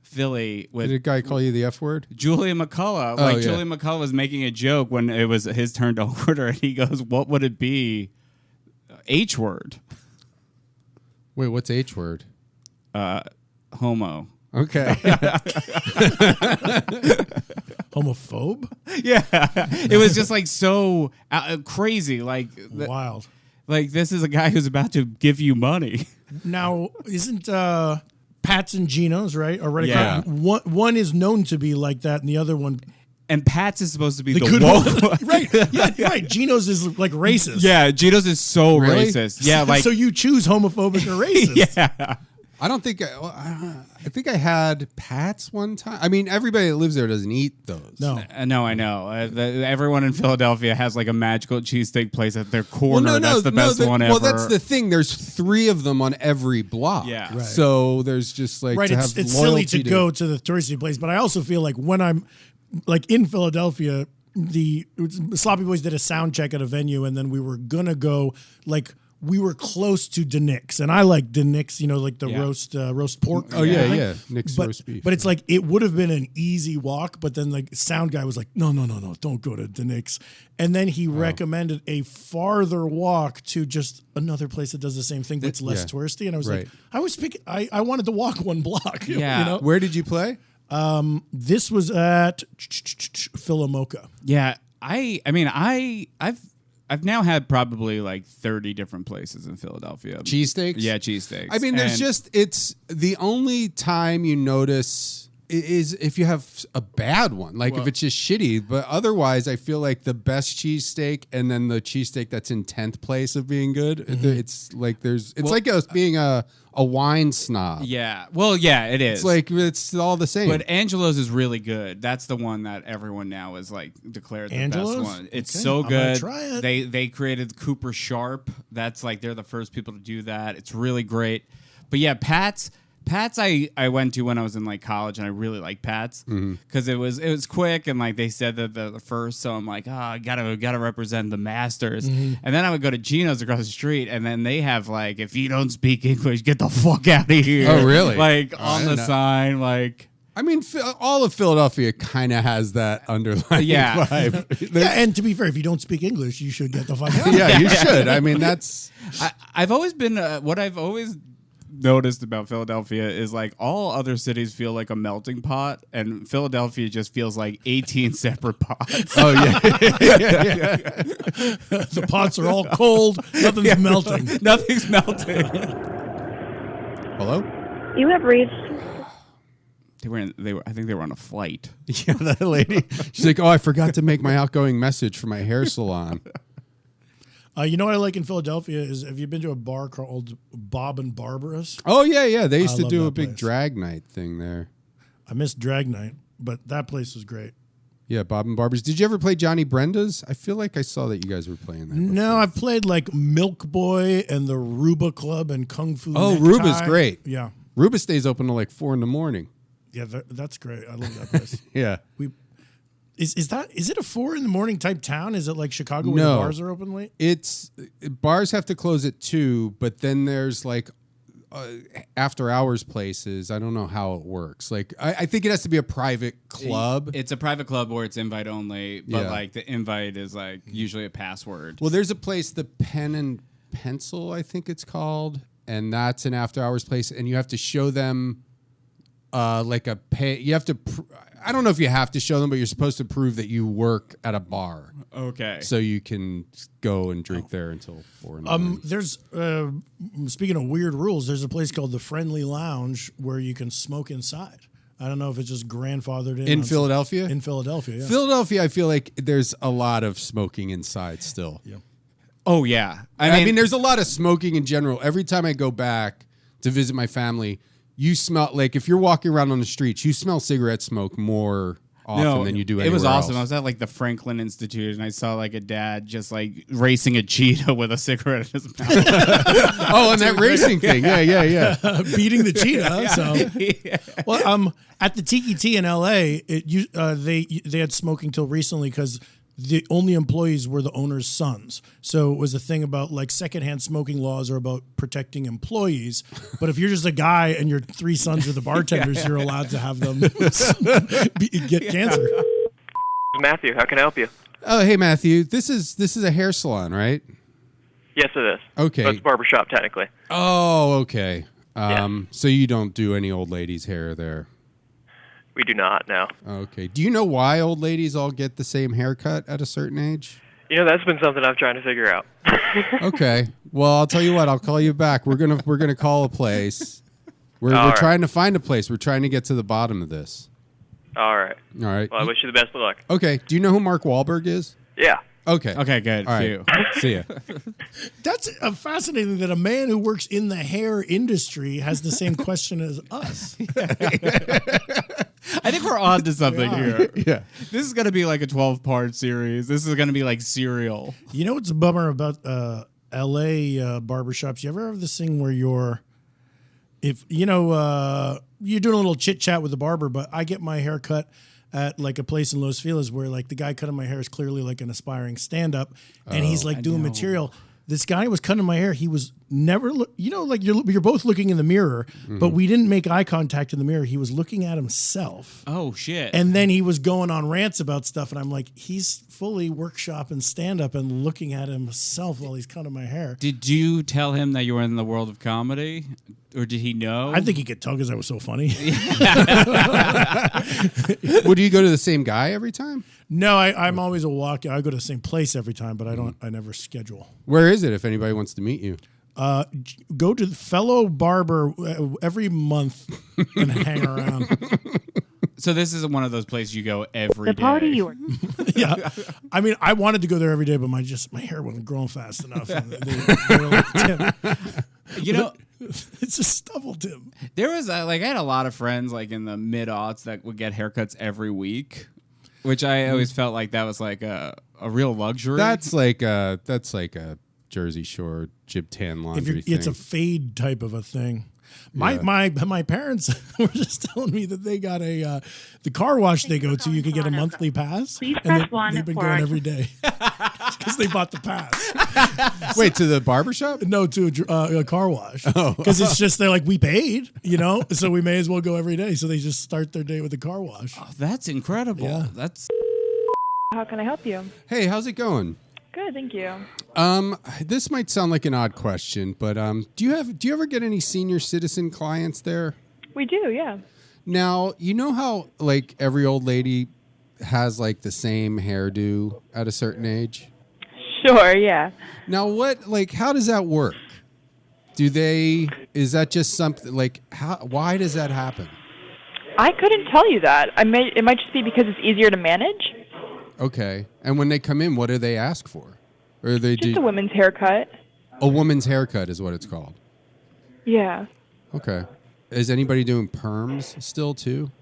Philly with... Did a guy call you the F word? Julia McCullough. Julia McCullough was making a joke when it was his turn to order, and he goes, what would it be? H word. Wait, what's H word? Homo. Okay. Homophobe? Yeah. It was just like so crazy. Like wild. Like, this is a guy who's about to give you money. Now, isn't Pat's and Geno's, right? Already, yeah. One is known to be like that, and the other one. And Pat's is supposed to be the good woke one. Right. Yeah, right. Geno's is like racist. Yeah, Geno's is so Really? racist. Yeah, like so you choose homophobic or racist. Yeah. I don't think I think I had Pat's one time. I mean, everybody that lives there doesn't eat those. No. No, I know. Everyone in Philadelphia has like a magical cheesesteak place at their corner. Well, that's the best one ever. Well, that's the thing. There's 3 of them on every block. Yeah. Right. So there's just like Right. to It's have silly to loyalty go to the touristy place, but I also feel like when I'm like in Philadelphia, the Sloppy Boys did a sound check at a venue, and then we were gonna go like. We were close to DeNick's, and I like DeNick's, like the roast pork. Oh yeah. Nick's roast beef. But it's like it would have been an easy walk, but then like sound guy was like, no, don't go to DeNick's, and then he recommended a farther walk to just another place that does the same thing, but it's less touristy. And I was like, I wanted to walk 1 block. Yeah. Where did you play? This was at Philomoka. Yeah. I've now had probably like 30 different places in Philadelphia. Cheesesteaks? Yeah, cheesesteaks. I mean, it's the only time you notice is if you have a bad one, like if it's just shitty. But otherwise, I feel like the best cheesesteak and then the cheesesteak that's in 10th place of being good. It's like like us being a wine snob. Yeah. Well, yeah, it is. It's like it's all the same. But Angelo's is really good. That's the one that everyone now is like declared the Angelo's? best one. It's Okay, so I'm gonna good. try it. They created Cooper Sharp. That's like they're the first people to do that. It's really great. But yeah, Pat's I went to when I was in like college, and I really like Pat's because it was quick, and like they said that the first, so I'm like, I gotta represent the masters. And then I would go to Gino's across the street, and then they have like, if you don't speak English, get the fuck out of here. Oh, really? Like on the sign, like. I mean, all of Philadelphia kind of has that underlying vibe. Yeah, and to be fair, if you don't speak English, you should get the fuck out. Yeah, you should. I mean, that's. I've always been what I've always noticed about Philadelphia is like all other cities feel like a melting pot, and Philadelphia just feels like 18 separate pots. Oh yeah. The pots are all cold. Nothing's melting. Nothing's melting. Hello? You have reached. I think they were on a flight. Yeah, that lady. She's like, I forgot to make my outgoing message for my hair salon. You know what I like in Philadelphia is, have you been to a bar called Bob and Barbara's? Oh, yeah. They used to do a big place. drag night thing there. I missed drag night, but that place was great. Yeah, Bob and Barbara's. Did you ever play Johnny Brenda's? I feel like I saw that you guys were playing that. No, I've played like Milk Boy and the Ruba Club and Kung Fu. Oh, Necktie. Ruba's great. Yeah. Ruba stays open till like 4 a.m. Yeah, that's great. I love that place. Yeah. Is it a 4 a.m. type town? Is it like Chicago where the bars are open late? Bars have to close at 2, but then there's like after hours places. I don't know how it works. Like I think it has to be a private club. It's a private club or it's invite only, but like the invite is like usually a password. Well, there's a place, the Pen and Pencil, I think it's called, and that's an after hours place, and you have to show them like a pay. You have to. I don't know if you have to show them, but you're supposed to prove that you work at a bar. Okay. So you can go and drink there until 4 a.m. There's speaking of weird rules, there's a place called the Friendly Lounge where you can smoke inside. I don't know if it's just grandfathered in Philadelphia. In Philadelphia, yeah. Philadelphia, I feel like there's a lot of smoking inside still. Yeah. Oh yeah. I mean, there's a lot of smoking in general. Every time I go back to visit my family, you smell, like if you're walking around on the streets, you smell cigarette smoke more often than you do anywhere It was awesome. else. I was at like the Franklin Institute, and I saw like a dad just like racing a cheetah with a cigarette in his mouth. Oh, and that racing thing. Yeah. Beating the cheetah. So, well, at the Tiki T in LA, they had smoking till recently because the only employees were the owner's sons. So it was a thing about like secondhand smoking laws are about protecting employees. But if you're just a guy and your 3 sons are the bartenders, you're allowed to have them get cancer. Matthew, how can I help you? Oh, hey Matthew, this is a hair salon, right? Yes, it is. Okay. But it's a barbershop, technically. Oh, okay. So you don't do any old ladies' hair there? We do not, no. Okay. Do you know why old ladies all get the same haircut at a certain age? You know, that's been something I'm trying to figure out. Okay. Well, I'll tell you what. I'll call you back. We're gonna call a place. We're right. trying to find a place. We're trying to get to the bottom of this. All right. All right. Well, I wish you the best of luck. Okay. Do you know who Mark Wahlberg is? Yeah. Okay. Okay, good. All right. See ya. That's fascinating that a man who works in the hair industry has the same question as us. I think we're on to something here. Yeah. This is going to be like a 12-part series. This is going to be like Serial. You know what's a bummer about L.A. Barbershops? You ever have this thing where you're doing a little chit-chat with the barber, but I get my hair cut at like a place in Los Feliz where like the guy cutting my hair is clearly like an aspiring stand-up, and he's like doing material. This guy was cutting my hair. He was never, like you're both looking in the mirror, but we didn't make eye contact in the mirror. He was looking at himself. Oh, shit. And then he was going on rants about stuff, and I'm like, he's fully workshopping stand-up and looking at himself while he's cutting my hair. Did you tell him that you were in the world of comedy? Or did he know? I think he could tell because I was so funny. Would you go to the same guy every time? No, I'm always a walk. I go to the same place every time, but I never schedule. Where is it if anybody wants to meet you? Go to the fellow barber every month and hang around. So this is one of those places you go every day. The party you were. Yeah, I mean, I wanted to go there every day, but my hair wasn't growing fast enough. And they were like, Tim, it's just stubble, Tim. There was I had a lot of friends like in the mid-aughts that would get haircuts every week, which I always felt like that was like a real luxury. That's like a Jersey Shore jib tan laundry thing. It's a fade type of a thing. My parents were just telling me that they got the car wash they go to. You could get a monthly pass. Please and press 1 they've been for going our- every day because they bought the pass. Wait, to the barbershop? No, to a car wash. Because it's just they're like, we paid, so we may as well go every day. So they just start their day with the car wash. Oh, that's incredible. Yeah. That's How can I help you? Hey, how's it going? Good, thank you. This might sound like an odd question, but do you ever get any senior citizen clients there? We do, yeah. Now, you know how like every old lady has like the same hairdo at a certain age? Sure, yeah. Now, how does that work? Is that just something like why does that happen? I couldn't tell you that. It might just be because it's easier to manage. Okay. And when they come in, what do they ask for? Or they Just a women's haircut. A woman's haircut is what it's called. Yeah. Okay. Is anybody doing perms still too?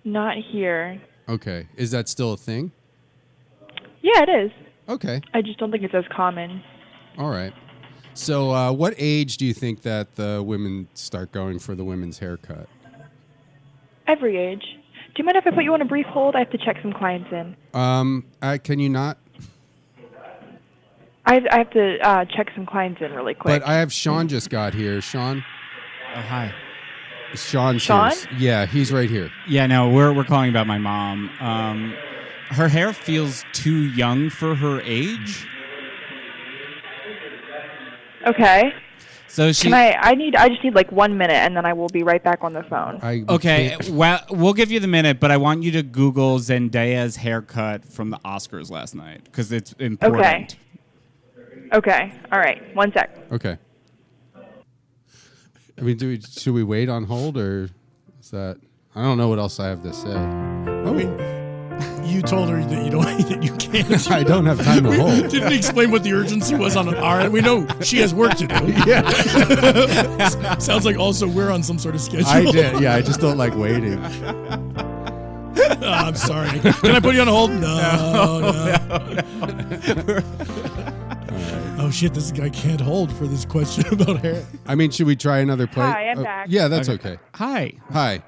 Not here. Okay. Is that still a thing? Yeah, it is. Okay. I just don't think it's as common. All right. So what age do you think that the women start going for the women's haircut? Every age. Do you mind if I put you on a brief hold? I have to check some clients in. Can you not? I have to check some clients in really quick. But I have Sean just got here. Sean? Oh, hi. Sean? Yeah, he's right here. Yeah, no, we're calling about my mom. Her hair feels too young for her age. Okay. So I just need like 1 minute, and then I will be right back on the phone. Okay, well, we'll give you the minute, but I want you to Google Zendaya's haircut from the Oscars last night because it's important. Okay. All right. 1 sec. Okay. I mean, should we wait on hold, or is that? I don't know what else I have to say. I mean, you told her that you can't. I don't have time to hold. Didn't explain what the urgency was on our end. We know she has work to do. Yeah. Sounds like also we're on some sort of schedule. I did. Yeah, I just don't like waiting. I'm sorry. Can I put you on hold? No. Oh shit! This guy can't hold for this question about hair. I mean, should we try another place? Hi, I'm back. Yeah, that's okay. Hi. Hi.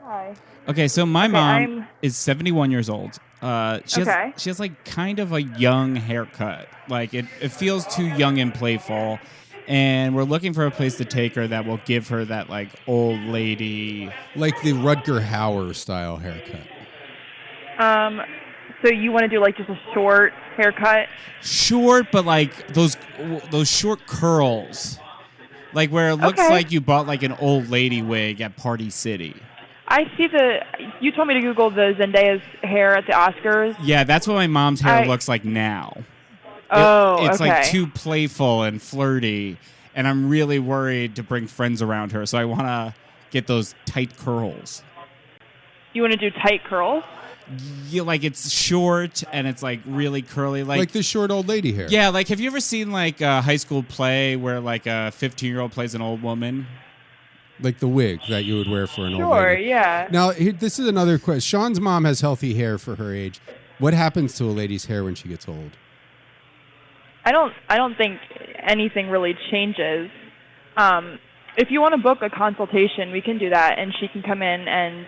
Hi. Okay, so my mom is 71 years old. She Okay. has like kind of a young haircut. Like it feels too young and playful. And we're looking for a place to take her that will give her that like old lady, like the Rutger Hauer style haircut. So you want to do like just a short haircut? Short, but like those short curls, like where it looks Okay. like you bought like an old lady wig at Party City. I see you told me to Google the Zendaya's hair at the Oscars. Yeah, that's what my mom's hair looks like now. It's okay. like too playful and flirty, and I'm really worried to bring friends around her, so I want to get those tight curls. You want to do tight curls? Yeah, like it's short and it's like really curly, Like the short old lady hair. Yeah, like have you ever seen like a high school play where like a 15-year-old plays an old woman? Like the wig that you would wear for an old Sure, lady. yeah. Now, this is another question. Sean's mom has healthy hair for her age. What happens to a lady's hair when she gets old? I don't think anything really changes. If you want to book a consultation, we can do that, and she can come in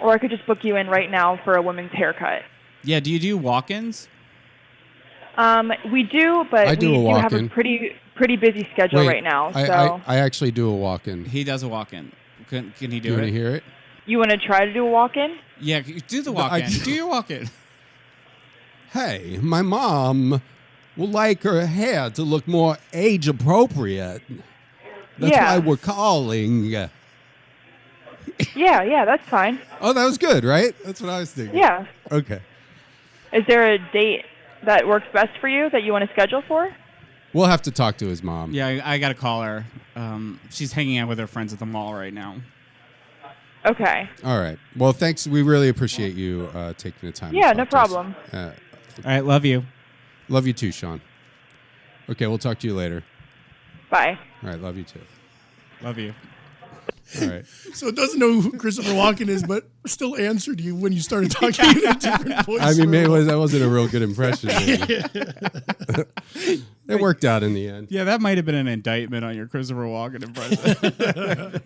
or I could just book you in right now for a woman's haircut. Yeah, do you do walk-ins? We do, but I do a we do have a walk-in. pretty busy schedule right now. So I actually do a walk-in. He does a walk-in. Can he do Do you want it? to hear it? you want to try to do a walk-in? Yeah, do the walk-in. Do your walk-in. Hey, my mom would like her hair to look more age-appropriate. That's Yeah. why we're calling. Yeah, that's fine. Oh, that was good, right? That's what I was thinking. Yeah. Okay. Is there a date that works best for you that you want to schedule for? We'll have to talk to his mom. Yeah, I got to call her. She's hanging out with her friends at the mall right now. Okay. All right. Well, thanks. We really appreciate you taking the time. Yeah, to no talk to us. problem. All right, love you. Love you too, Sean. Okay, we'll talk to you later. Bye. All right, love you too. Love you. All right. So it doesn't know who Christopher Walken is, but still answered you when you started talking in a different voice. I mean, maybe that wasn't a real good impression. It worked out in the end. Yeah, that might have been an indictment on your Christopher Walken impression.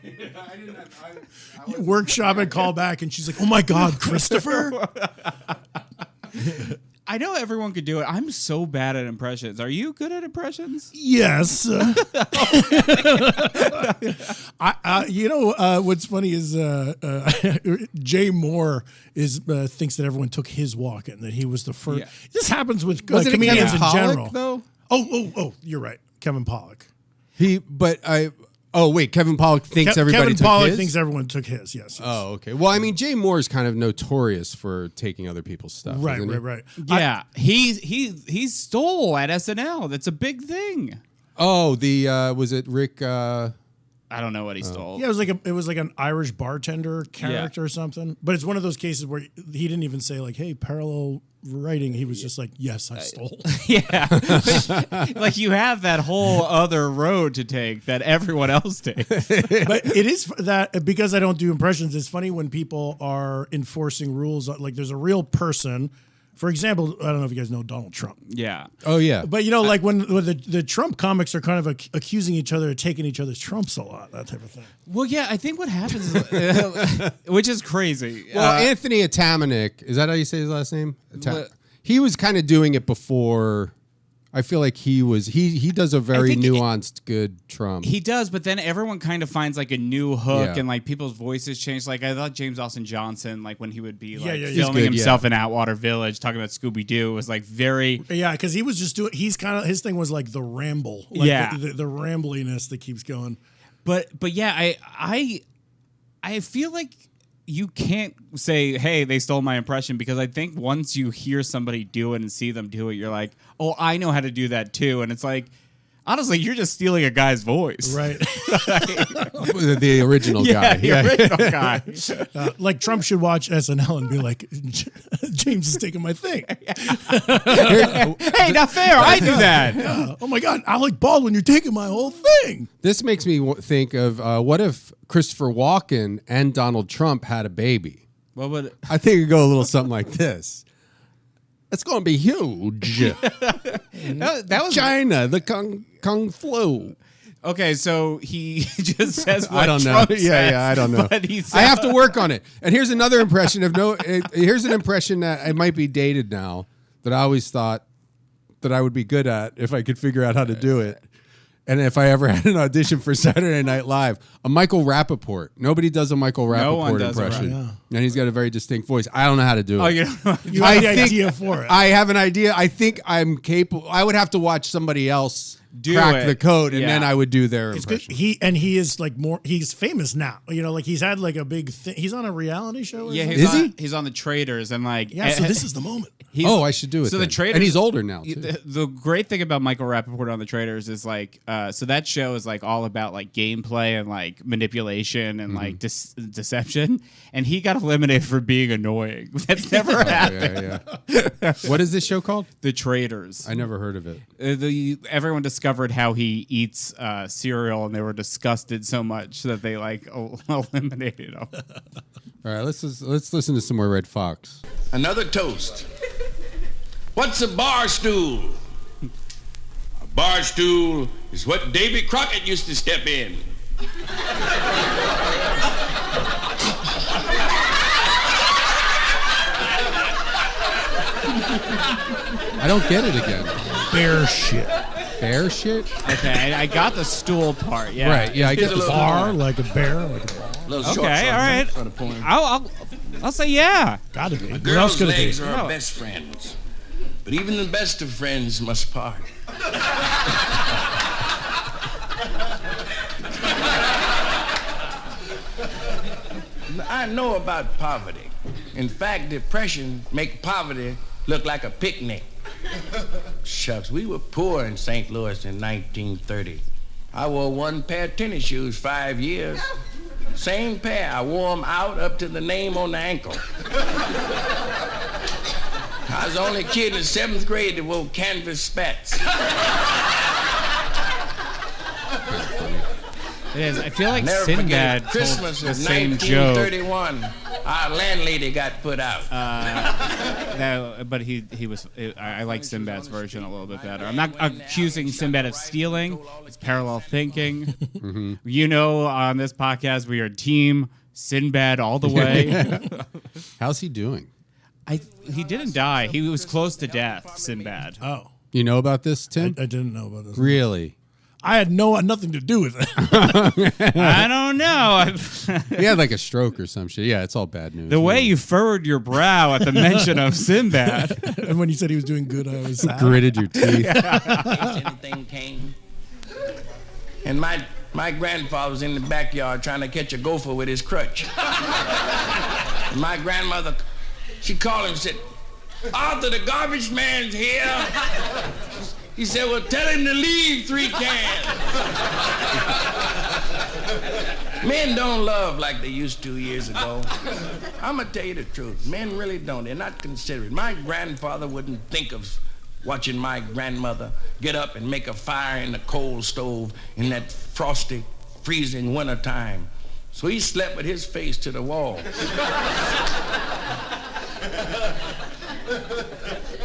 You workshop and call back, and she's like, "Oh my God, Christopher!" I know everyone could do it. I'm so bad at impressions. Are you good at impressions? Yes. What's funny is Jay Moore thinks that everyone took his walk-in, that he was the first. Yeah. This happens with comedians in general. Though? Oh, you're right. Kevin Pollak. Oh, wait, Kevin Pollak thinks everybody took his? Kevin Pollak thinks everyone took his, yes. Oh, okay. Well, I mean, Jay Moore is kind of notorious for taking other people's stuff. Right. Yeah, he stole at SNL. That's a big thing. Oh, was it Rick? I don't know what he stole. Yeah, it was like an Irish bartender character or something. But it's one of those cases where he didn't even say like, "Hey, parallel writing." He was just like, "Yes, I stole." Yeah, like you have that whole other road to take that everyone else takes. But it is that, because I don't do impressions, it's funny when people are enforcing rules. Like there's a real person. For example, I don't know if you guys know Donald Trump. Yeah. Oh, yeah. But, like when the Trump comics are kind of accusing each other of taking each other's Trumps a lot, that type of thing. Well, yeah, I think what happens is, which is crazy. Well, Anthony Atamanik, is that how you say his last name? He was kind of doing it before. I feel like he does a very nuanced, good Trump. He does, but then everyone kind of finds like a new hook, and like people's voices change. Like I thought James Austin Johnson, like when he would be like filming himself in Atwater Village, talking about Scooby Doo, was like very because he was just doing. He's kind of his thing was like the ramble, like the rambliness that keeps going. But yeah, I feel like you can't say, "Hey, they stole my impression," because I think once you hear somebody do it and see them do it, you're like, "Oh, I know how to do that too." And it's like, honestly, you're just stealing a guy's voice, right? The original guy, the original guy. Like Trump should watch SNL and be like, "James is taking my thing." Hey, not fair. I do that. Yeah. Oh my God, Alec Baldwin, you're taking my whole thing. This makes me think of what if Christopher Walken and Donald Trump had a baby? Well, but I think it'd go a little something like this. It's going to be huge. that was China, the Kung flu. Okay, so he just says what I don't know. Trump says, I don't know. But he I have to work on it. And here's another impression here's an impression that it might be dated now that I always thought that I would be good at if I could figure out how to do it. And if I ever had an audition for Saturday Night Live, a Michael Rappaport. Nobody does a Michael Rappaport impression. And he's got a very distinct voice. I don't know how to do it. Oh, you don't know. You have the idea for it. I have an idea. I think I'm capable. I would have to watch somebody else crack the code, and then I would do their impression. He is like he's famous now. Like he's had like a big thing. He's on a reality show. Is he? He's on The Traitors, and like so this is the moment. I should do it. So then. The Traitors, and he's older now. Too. The great thing about Michael Rappaport on The Traitors is like, so that show is like all about like gameplay and like manipulation and like deception. And he got eliminated for being annoying. That's never happened. Yeah. What is this show called? The Traitors. I never heard of it. Everyone discovered how he eats cereal, and they were disgusted so much that they like eliminated him. All right, let's listen to some more Red Fox. Another toast. What's a bar stool? A bar stool is what Davy Crockett used to step in. I don't get it again. Bear shit. Bear shit? Okay, I got the stool part. Yeah. Right. Yeah, I get the bar like a bear. Okay. All right. I'll say yeah. Gotta be. A girl's legs are our best friends, but even the best of friends must part. I know about poverty. In fact, depression make poverty look like a picnic. Shucks, we were poor in St. Louis in 1930. I wore one pair of tennis shoes 5 years. Same pair. I wore them out up to the name on the ankle. I was the only kid in the 7th grade that wore canvas spats. It is. I feel like Never Sinbad forget Christmas told of the same joke. 1931. Our landlady got put out. No, but he was. I like Sinbad's version a little bit better. I'm not accusing Sinbad of stealing. It's parallel thinking. Mm-hmm. You know, on this podcast, we are team Sinbad all the way. How's he doing? He didn't die. He was close to death, Sinbad. Oh. You know about this, Tim? I didn't know about this. Really? I had nothing to do with it. I don't know. He had like a stroke or some shit. Yeah, it's all bad news. The way you furrowed your brow at the mention of Sinbad. And when you said he was doing good, I was sad. Gritted your teeth. Anything came. And my grandfather was in the backyard trying to catch a gopher with his crutch. And my grandmother, she called him and said, "Arthur, the garbage man's here." He said, "Well, tell him to leave 3 cans." Men don't love like they used to years ago. I'm going to tell you the truth. Men really don't. They're not considerate. My grandfather wouldn't think of watching my grandmother get up and make a fire in the coal stove in that frosty, freezing winter time. So he slept with his face to the wall.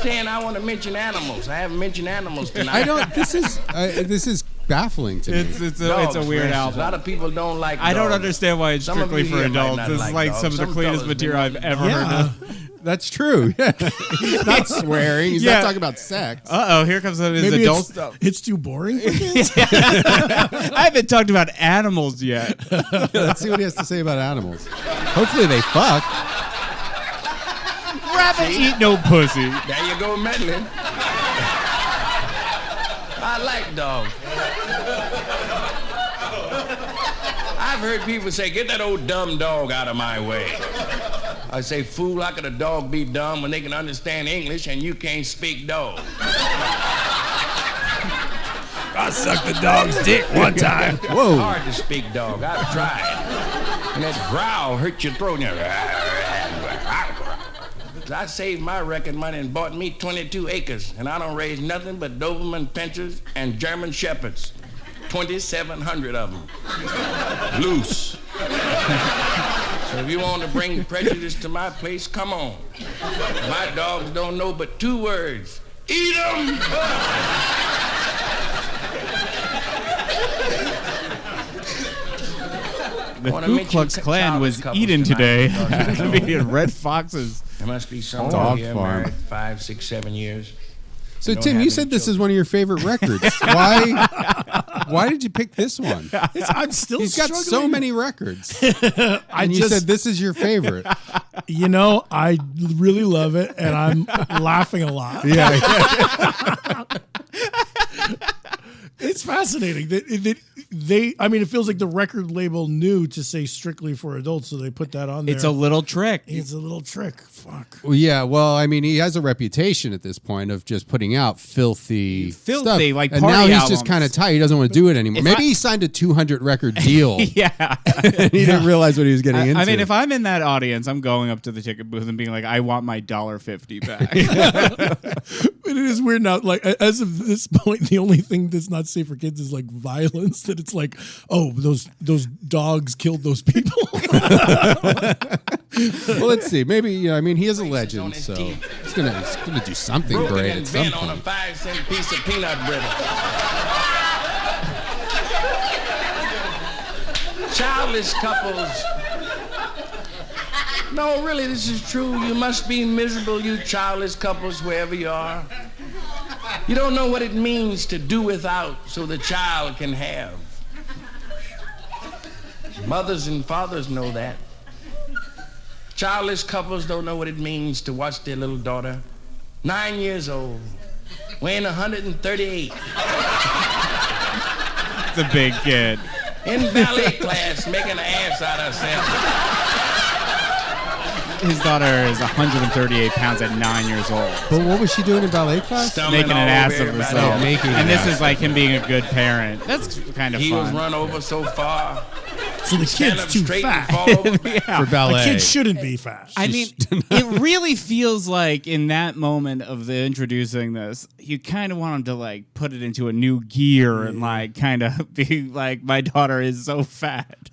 Saying I want to mention animals. I haven't mentioned animals tonight. I don't. This is baffling to me. It's a weird album. A lot of people don't like dogs. I don't understand why it's strictly for adults. This is like some of the cleanest material I've ever heard of. That's true. Yeah. He's not swearing. He's not talking about sex. Here comes some of his adult stuff. It's too boring for kids. I haven't talked about animals yet. Let's see what he has to say about animals. Hopefully they fuck. Rabbit eat no pussy. There you go, meddling. I like dogs. I've heard people say, "Get that old dumb dog out of my way." I say, "Fool, how could a dog be dumb when they can understand English and you can't speak dog?" I sucked the dog's dick one time. Whoa. It's hard to speak dog. I've tried. And that growl hurt your throat. I saved my record money and bought me 22 acres, and I don't raise nothing but Doberman pinchers and German shepherds. 2,700 of them. Loose. So if you want to bring prejudice to my place, come on. My dogs don't know but 2 words. Eat 'em! The Ku Klux Klan was eaten today. Red Fox's there must be someone dog here farm. married 5, 6, 7 years. So Tim, you said this is one of your favorite records. Why did you pick this one? I'm still He's got struggling. so many records. And you said this is your favorite. You know, I really love it, and I'm laughing a lot. Yeah. It's fascinating. I mean, it feels like the record label knew to say strictly for adults, so they put that on there. It's a little trick. It's a little trick. Fuck. Well, yeah, well, I mean, he has a reputation at this point of just putting out filthy stuff. Like and party now he's albums. just kind of tight. He doesn't want to do it anymore. Maybe he signed a 200 record deal. Yeah. And he didn't realize what he was getting into. I mean, if I'm in that audience, I'm going up to the ticket booth and being like, I want my $1.50 back. But it is weird now. Like, as of this point, the only thing that's not safe for kids is like violence. That it's like, oh, those dogs killed those people. Well, let's see. Maybe I mean, he is a legend, so he's gonna do something great at some on a point. 5-cent piece of peanut brittle. Childless couples. No, really, this is true. You must be miserable, you childless couples, wherever you are. You don't know what it means to do without so the child can have. Mothers and fathers know that. Childless couples don't know what it means to watch their little daughter, 9 years old, weighing 138. It's a big kid. In ballet class, making an ass out of herself. His daughter is 138 pounds at 9 years old. But what was she doing in ballet class? Making an ass of herself. Making and an this ass. is like him being a good parent. That's kind of He fun. was run over so far, So the stand kid's up too straight fat. and fall over back. Yeah. For ballet. The kid shouldn't be fat. I mean, it really feels like in that moment of the introducing this, you kind of want him to like put it into a new gear and like kind of be like, my daughter is so fat.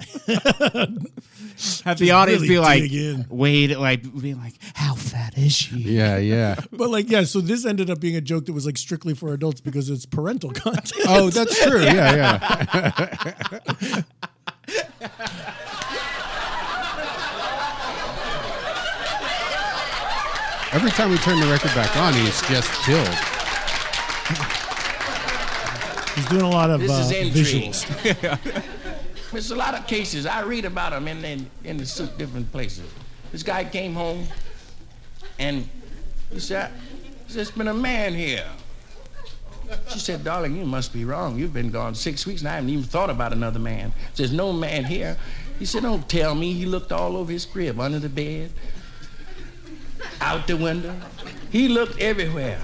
Have the audience really be like, dig in. wait, like, be like, how fat is she? Yeah. But like, yeah, so this ended up being a joke that was like strictly for adults because it's parental content. Oh, that's true. Yeah. Every time we turn the record back on, he's just killed. He's doing a lot of This is intrigue. visuals. There's a lot of cases. I read about them in the different places. This guy came home and he said, there's been a man here. She said, darling, you must be wrong. You've been gone 6 weeks and I haven't even thought about another man. There's no man here. He said, don't tell me. He looked all over his crib, under the bed, out the window. He looked everywhere.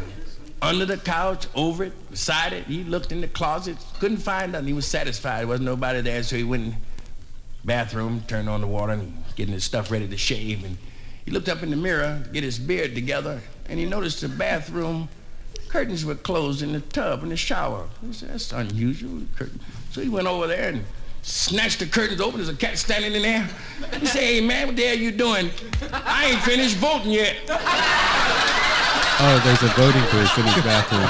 Under the couch, over it, beside it. He looked in the closet, couldn't find nothing. He was satisfied. There wasn't nobody there, so he went in the bathroom, turned on the water, and getting his stuff ready to shave. And he looked up in the mirror to get his beard together, and he noticed the bathroom curtains were closed in the tub, in the shower. He said, that's unusual. So he went over there and snatched the curtains open. There's a cat standing in there. He said, hey, man, what the hell you doing? I ain't finished voting yet. Oh, there's a voting booth in his bathroom.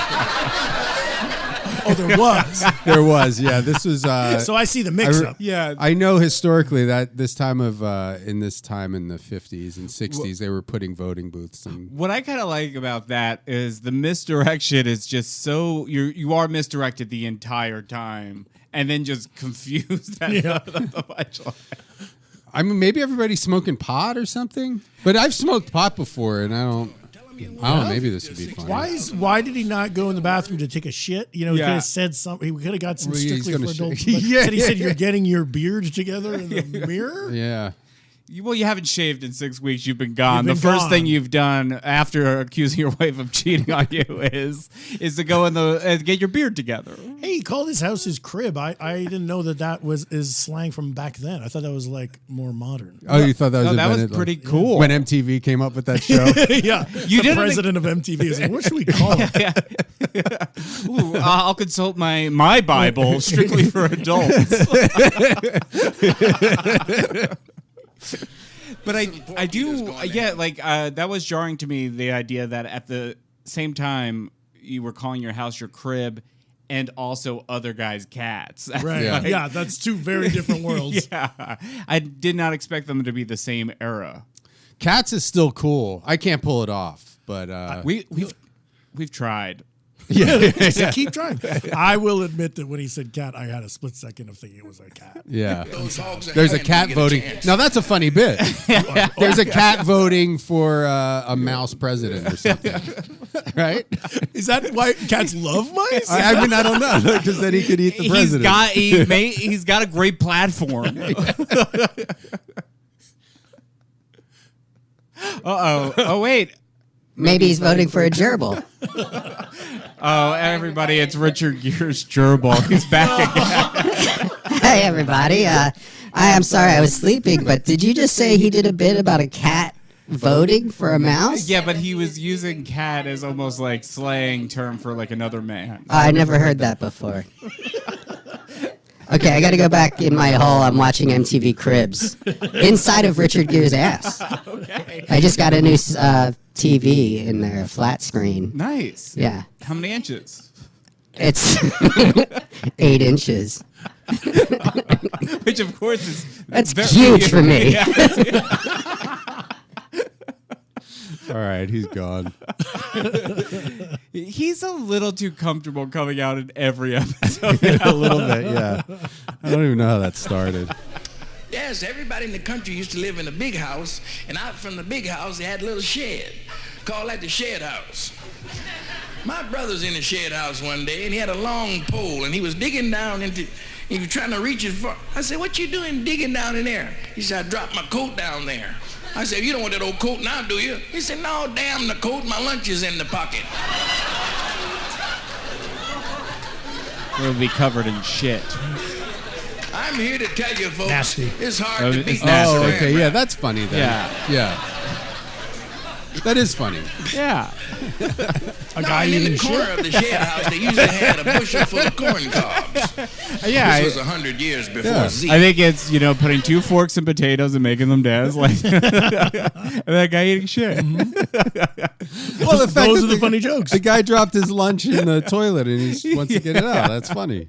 Oh, there was. There was, yeah. This was. So I see the mix-up. Yeah. I know historically that this time in the 50s and 60s, they were putting voting booths in. What I kind of like about that is the misdirection is just so you are misdirected the entire time, and then just confused at the punchline. I mean, maybe everybody's smoking pot or something. But I've smoked pot before, and I don't know. Maybe this would be fun. Why did he not go in the bathroom to take a shit? You know, he could have said something. He could have got some Well, he's strictly for gonna adults. shave. But he said you're getting your beard together in the mirror. Yeah. Well, you haven't shaved in 6 weeks. You've been gone. You've The been first gone. thing you've done after accusing your wife of cheating on you is to go in get your beard together. Hey, he called his house his crib. I didn't know that is slang from back then. I thought that was like more modern. Oh, you thought that was that was invented, pretty cool. When MTV came up with that show? Yeah, the president of MTV is like, what should we call it? Ooh, I'll consult my Bible strictly for adults. But I do, like that was jarring to me, the idea that at the same time you were calling your house your crib and also other guys' cats. Right. Yeah. Yeah, that's two very different worlds. Yeah. I did not expect them to be the same era. Cats is still cool. I can't pull it off, but We've tried. Yeah. So keep trying. I will admit that when he said cat, I had a split second of thinking it was a cat. yeah. Those hogs are There's a having cat to get voting. chance. Now that's a funny bit. There's a cat voting for a mouse president or something, right? Is that why cats love mice? I mean, I don't know, because then he could eat the president. He's got a great platform. Uh-oh. Oh, wait. Maybe he's voting for a gerbil. Oh, everybody, it's Richard Gere's gerbil. He's back again. Hey, everybody. I'm sorry I was sleeping, but did you just say he did a bit about a cat voting for a mouse? Yeah, but he was using cat as almost like slang term for like another man. I never heard that before. Okay, I got to go back in my hole. I'm watching MTV Cribs inside of Richard Gere's ass. Okay. I just got a new TV in there, a flat screen. Nice. Yeah. How many inches? It's 8 inches. Which, of course, is That's huge for me. Yeah. All right, he's gone. He's a little too comfortable coming out in every episode. A little bit, yeah. I don't even know how that started. Yes, everybody in the country used to live in a big house, and out from the big house, they had a little shed. Called that the shed house. My brother's in the shed house one day, and he had a long pole, and he was digging down into, he was trying to reach it far. I said, what you doing digging down in there? He said, I dropped my coat down there. I said, you don't want that old coat now, do you? He said, no, damn the coat, my lunch is in the pocket. It'll be covered in shit. I'm here to tell you, folks, Nasty. it's hard to beat Oh, this okay. Saran Yeah, wrap. that's funny then. Yeah. That is funny. Yeah. A guy in eating the corner shit. of the shed house, they usually had a bushel full of corn cobs. Yeah. This was 100 years before Yeah. Z. I think it's, putting 2 forks in potatoes and making them dance like and that guy eating shit. Well, the fact Those that are the funny jokes. The guy dropped his lunch in the toilet and he wants to get it out. That's funny.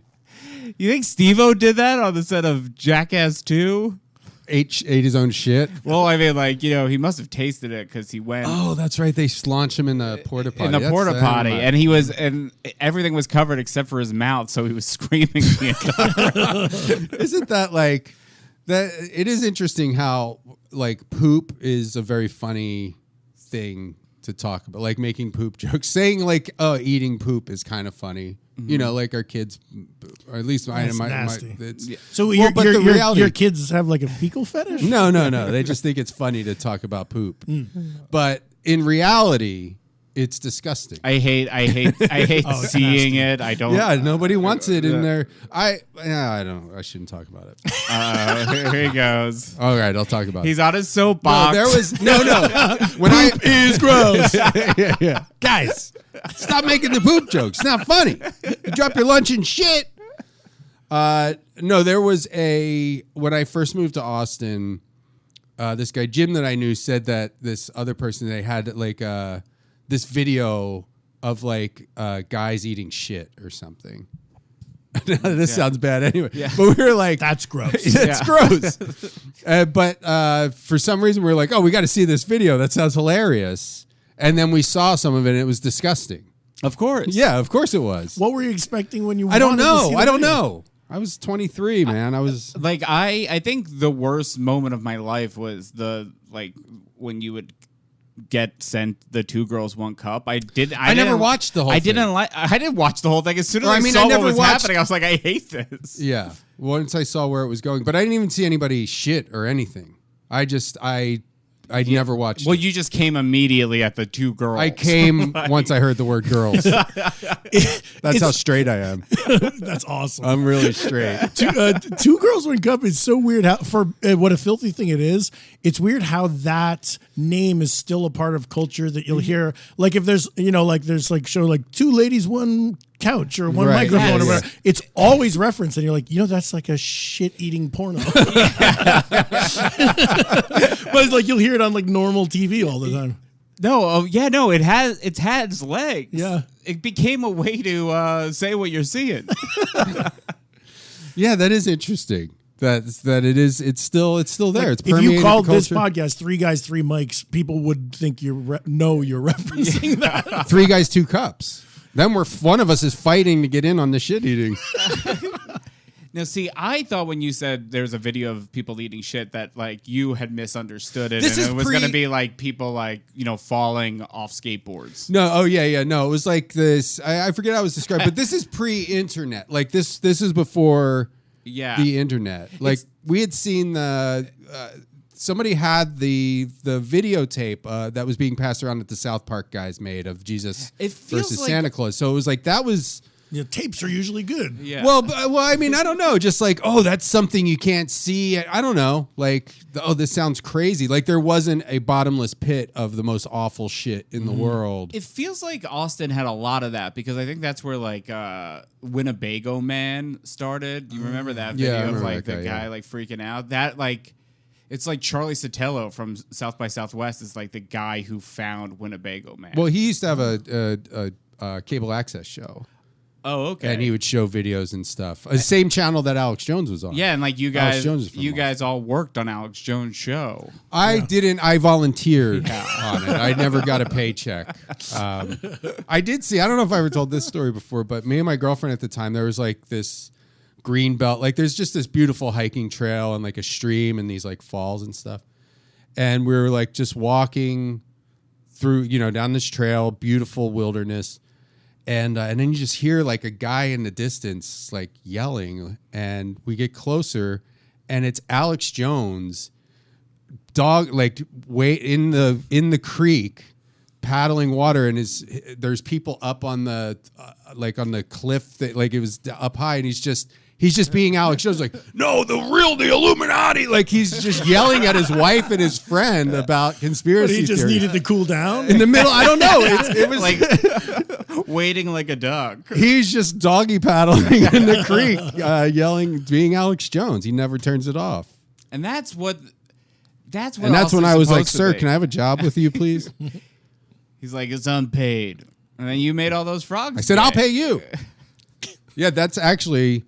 You think Steve-O did that on the set of Jackass 2? Ate his own shit. Well, I mean, he must have tasted it because he went Oh, that's right. They launched him in the porta potty. in the That's- porta potty, never mind. and everything was covered except for his mouth, so he was screaming the entire. Isn't that like that? It is interesting how like poop is a very funny thing to talk about, like making poop jokes. Saying like, "Oh, eating poop" is kind of funny. Like our kids, or at least That's my nasty. it's, So but the reality, your kids have like a fecal fetish? no. They just think it's funny to talk about poop. But in reality, it's disgusting. I hate it's seeing nasty. it. I don't. Yeah, nobody wants it in there. I don't. I shouldn't talk about it. Here he goes. All right, I'll talk about it. He's on his soapbox. No, there was no. When poop is gross. yeah. Guys, stop making the poop jokes. It's not funny. You drop your lunch and shit. No, there was when I first moved to Austin, this guy Jim that I knew said that this other person, they had like this video of like guys eating shit or something. This sounds bad anyway. Yeah. But we were like, That's gross. that's gross. But for some reason, we were like, oh, we got to see this video. That sounds hilarious. And then we saw some of it, and it was disgusting. Of course. Yeah, of course it was. What were you expecting when you I don't wanted to know. see the I don't video? know. I was 23, man. I was Like I think the worst moment of my life was when you would get sent the 2 girls 1 cup. I never watched the whole I thing. I didn't watch the whole thing. As soon as Or, I I mean, saw I what never was watched- happening, I was like, I hate this. yeah. Once I saw where it was going, but I didn't even see anybody shit or anything. I never watched. Well, it. you just came immediately at the 2 girls. I came once I heard the word girls. That's how straight I am. That's awesome. I'm really straight. 2 girls 1 cup is so weird. How for what a filthy thing it is. It's weird how that name is still a part of culture that you'll hear. Like if there's there's like show like 2 ladies 1 couch or 1 Right. microphone or Yes. whatever. It's always referenced, and you're like, that's like a shit eating porno. But it's like you'll hear it on like normal TV all the time. No, it has legs. Yeah. It became a way to say what you're seeing. Yeah, that is interesting. It's still there. It's If you permeated called the this culture. podcast 3 Guys 3 Mics, people would think you're referencing that. 3 guys 2 cups. Then one of us is fighting to get in on the shit eating. Now, see, I thought when you said there's a video of people eating shit that like you had misunderstood it, This and is it was going to be like people like falling off skateboards. No, oh yeah, no. It was like this. I forget how it was described, but this is pre-internet. Like this is before the internet. Like we had seen the somebody had the videotape that was being passed around that the South Park guys made of Jesus versus Santa Claus. So it was like that was. Tapes are usually good. Yeah. Well, I mean, I don't know. Just like, oh, that's something you can't see. I don't know. Like, oh, this sounds crazy. Like there wasn't a bottomless pit of the most awful shit in the world. It feels like Austin had a lot of that because I think that's where like Winnebago Man started. You remember that Yeah, I video of remember like that the guy, guy yeah. like freaking out? That like it's like Charlie Sotelo from South by Southwest is like the guy who found Winnebago Man. Well, he used to have a cable access show. Oh, okay. And he would show videos and stuff. The same channel that Alex Jones was on. Yeah, and like you Alex guys, Jones is from guys all worked on Alex Jones' show. I didn't. I volunteered on it. I never got a paycheck. I did see. I don't know if I ever told this story before, but me and my girlfriend at the time, there was like this green belt. Like there's just this beautiful hiking trail and like a stream and these like falls and stuff. And we were like just walking through, down this trail, beautiful wilderness. And then you just hear like a guy in the distance like yelling, and we get closer, and it's Alex Jones, dog like wait in the creek, paddling water, and there's people up on the like on the cliff that like it was up high, and He's just being Alex Jones, like, no, the Illuminati. Like, he's just yelling at his wife and his friend about conspiracy But he just theories. needed to cool down? In the middle, I don't know. It was like waiting like a duck. He's just doggy paddling in the creek, yelling, being Alex Jones. He never turns it off. And that's what. And that's when I was like, sir, can I have a job with you, please? He's like, it's unpaid. And then you made all those frogs. I said, I'll pay you. Yeah, that's actually.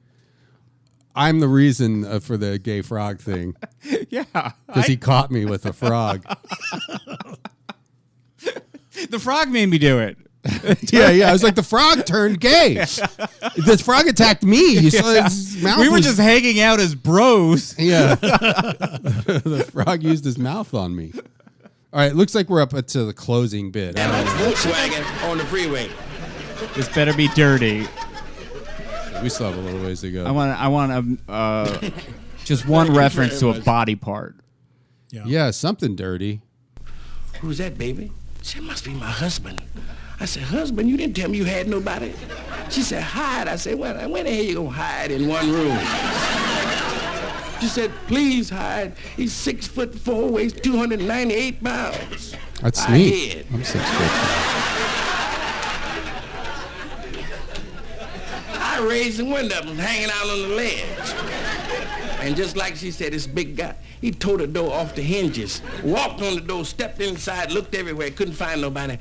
I'm the reason for the gay frog thing. Yeah. Because he caught me with a frog. The frog made me do it. Yeah. I was like, the frog turned gay. The frog attacked me. You saw his mouth. We were just hanging out as bros. Yeah. The frog used his mouth on me. All right, looks like we're up to the closing bit. And a Volkswagen on the freeway. This better be dirty. We still have a little ways to go. I want just one reference to a body part. Yeah, something dirty. Who's that, baby? She said, must be my husband. I said, husband, you didn't tell me you had nobody. She said, hide. I said, well, when the hell you gonna hide in one room? She said, please hide. He's 6'4", weighs 298 pounds. That's neat. I'm 6'4". I raised the window up and hanging out on the ledge. And just like she said, this big guy, he tore the door off the hinges, walked on the door, stepped inside, looked everywhere, couldn't find nobody.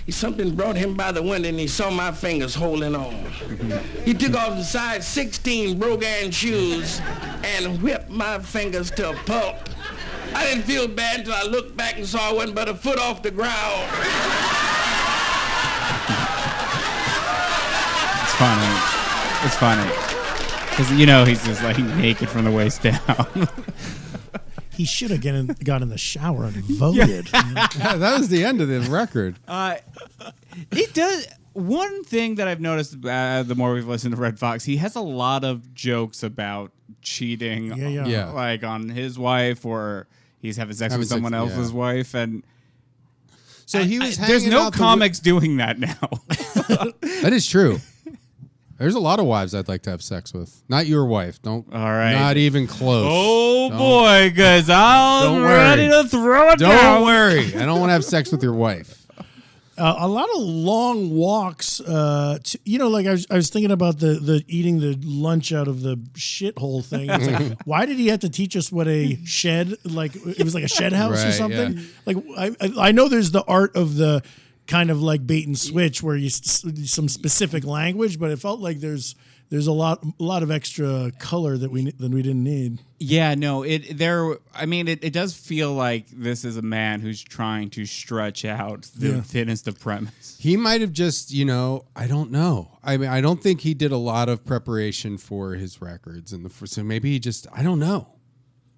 Something brought him by the window and he saw my fingers holding on. He took off the size 16 Brogan shoes and whipped my fingers to a pulp. I didn't feel bad until I looked back and saw I wasn't but a foot off the ground. It's funny. It's funny. Because, you know, he's just like naked from the waist down. He should have got in the shower and voted. Yeah, that was the end of the record. It does. One thing that I've noticed the more we've listened to Red Fox, he has a lot of jokes about cheating, Yeah. like on his wife, or he's having sex with someone else's wife, and so he was. There's no comics doing that now. That is true. There's a lot of wives I'd like to have sex with. Not your wife. Don't. All right. Not even close. Oh boy, guys! I'm ready to throw it down. Don't worry. I don't want to have sex with your wife. A lot of long walks. Like I was thinking about the eating the lunch out of the shithole thing. It's like, why did he have to teach us what a shed? Like it was like a shed house or something. Yeah. Like I know there's the art of the kind of like bait and switch where you some specific language, but it felt like there's a lot of extra color that we didn't need. Yeah, no, it does feel like this is a man who's trying to stretch out the thinnest of premise. He might have just, I don't know. I mean, I don't think he did a lot of preparation for his records, so maybe he just, I don't know.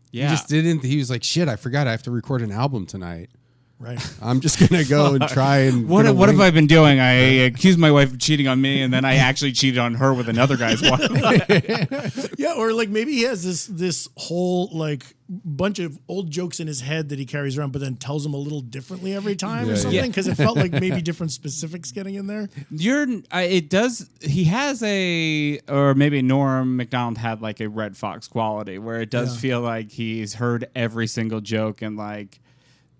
Yeah, he just didn't. He was like, shit, I forgot I have to record an album tonight. Right. I'm just going to go and try and... What have I been doing? I accused my wife of cheating on me, and then I actually cheated on her with another guy's wife. Yeah, or like maybe he has this whole like bunch of old jokes in his head that he carries around, but then tells them a little differently every time or something, because it felt like maybe different specifics getting in there. It does... He has or maybe Norm Macdonald had like a Red Fox quality, where it does feel like he's heard every single joke and like...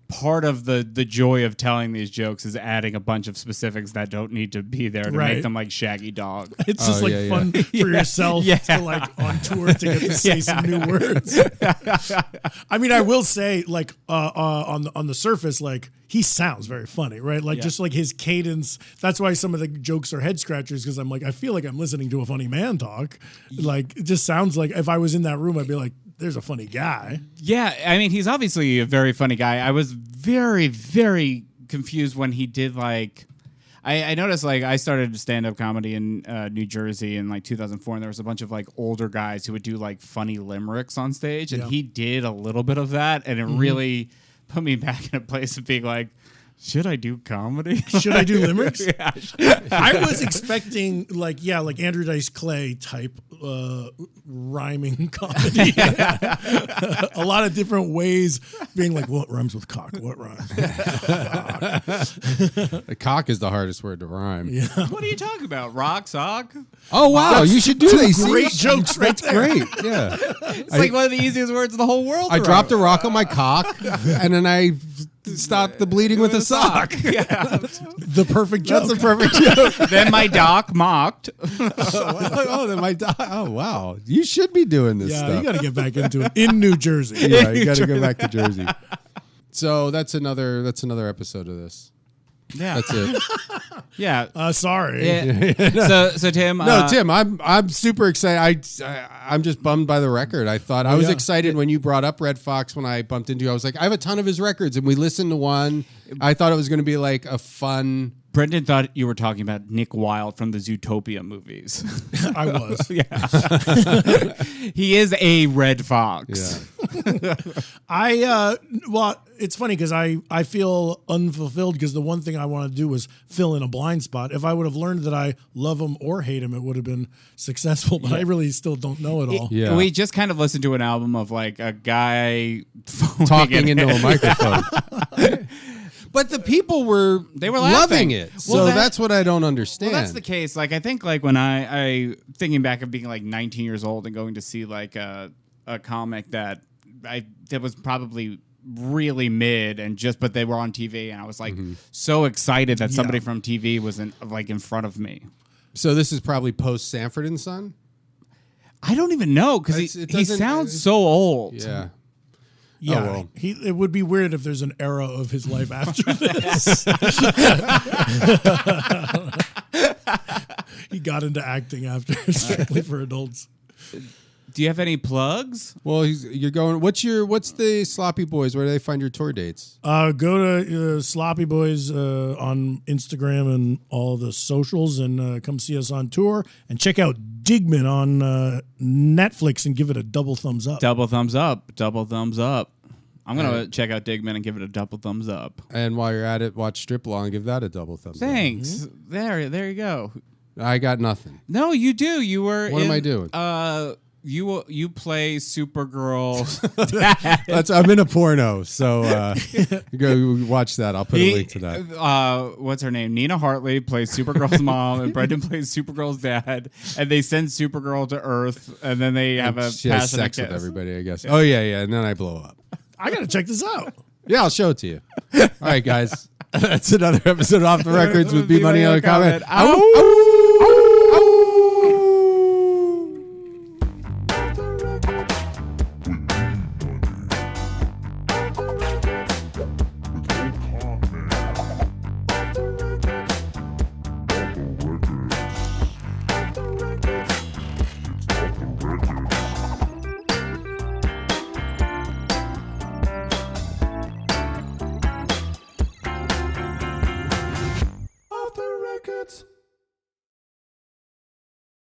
Part of the joy of telling these jokes is adding a bunch of specifics that don't need to be there to make them like Shaggy Dog. It's just fun for yourself to like on tour to get to say some new words. I mean, I will say like on the surface, like he sounds very funny, right? Like just like his cadence. That's why some of the jokes are head scratchers, because I'm like, I feel like I'm listening to a funny man talk. Like it just sounds like if I was in that room, I'd be like, there's a funny guy. Yeah, I mean, he's obviously a very funny guy. I was very, very confused when he did like... I noticed like I started stand-up comedy in New Jersey in like 2004, and there was a bunch of like older guys who would do like funny limericks on stage, and he did a little bit of that, and it really put me back in a place of being like, Should I do comedy? Should I do limericks? Yeah. I was expecting like Andrew Dice Clay type rhyming comedy. A lot of different ways being like, what rhymes with cock? What rhymes? Cock is the hardest word to rhyme. Yeah. What are you talking about? Rock, sock? Oh, wow. You should do these. Great jokes right there. Great. Yeah. It's like one of the easiest words in the whole world. I dropped a rock on my cock, and then I stopped the bleeding with a sock. Yeah. The perfect joke. That's the perfect joke. Then my doc mocked. Oh, wow. You should be doing this stuff. You got to get back into it in New Jersey. Yeah, you got to go back to Jersey. So that's another episode of this. Yeah. That's it. Yeah. Sorry. Yeah. So Tim. No, Tim, I'm super excited. I'm just bummed by the record. I thought I was excited when you brought up Red Fox when I bumped into you. I was like, I have a ton of his records, and we listened to one. I thought it was going to be like a fun. Brendan thought you were talking about Nick Wilde from the Zootopia movies. I was. Yeah. He is a red fox. Yeah. Well, it's funny because I feel unfulfilled because the one thing I want to do was fill in a blind spot. If I would have learned that I love him or hate him, it would have been successful, but I really still don't know it all. Yeah. We just kind of listened to an album of like a guy talking into a microphone. But the people were loving it. So that's what I don't understand. Well, that's the case. Like I think like when I thinking back of being like 19 years old and going to see like a comic that was probably really mid and but they were on TV and I was like so excited that somebody from TV was in front of me. So this is probably post Sanford and Son? I don't even know because he sounds so old. Yeah. Yeah, oh, well. It would be weird if there's an era of his life after this. He got into acting after Strictly for Adults. Do you have any plugs? Well, you're going. What's the Sloppy Boys? Where do they find your tour dates? Go to Sloppy Boys on Instagram and all the socials, and come see us on tour. And check out Digman on Netflix and give it a double thumbs up. Double thumbs up. Double thumbs up. I'm gonna check out Digman and give it a double thumbs up. And while you're at it, watch Strip Law and give that a double thumbs up. Thanks. There you go. I got nothing. No, you do. You were. What am I doing? You play Supergirl. I'm in a porno, so go watch that. I'll put a link to that. What's her name? Nina Hartley plays Supergirl's mom, and Brendan plays Supergirl's dad. And they send Supergirl to Earth, and then they have a she has passionate sex kiss with everybody, I guess. Oh yeah, and then I blow up. I gotta check this out. Yeah, I'll show it to you. All right, guys. That's another episode of Off the Records with B Money on a Comment. Ow.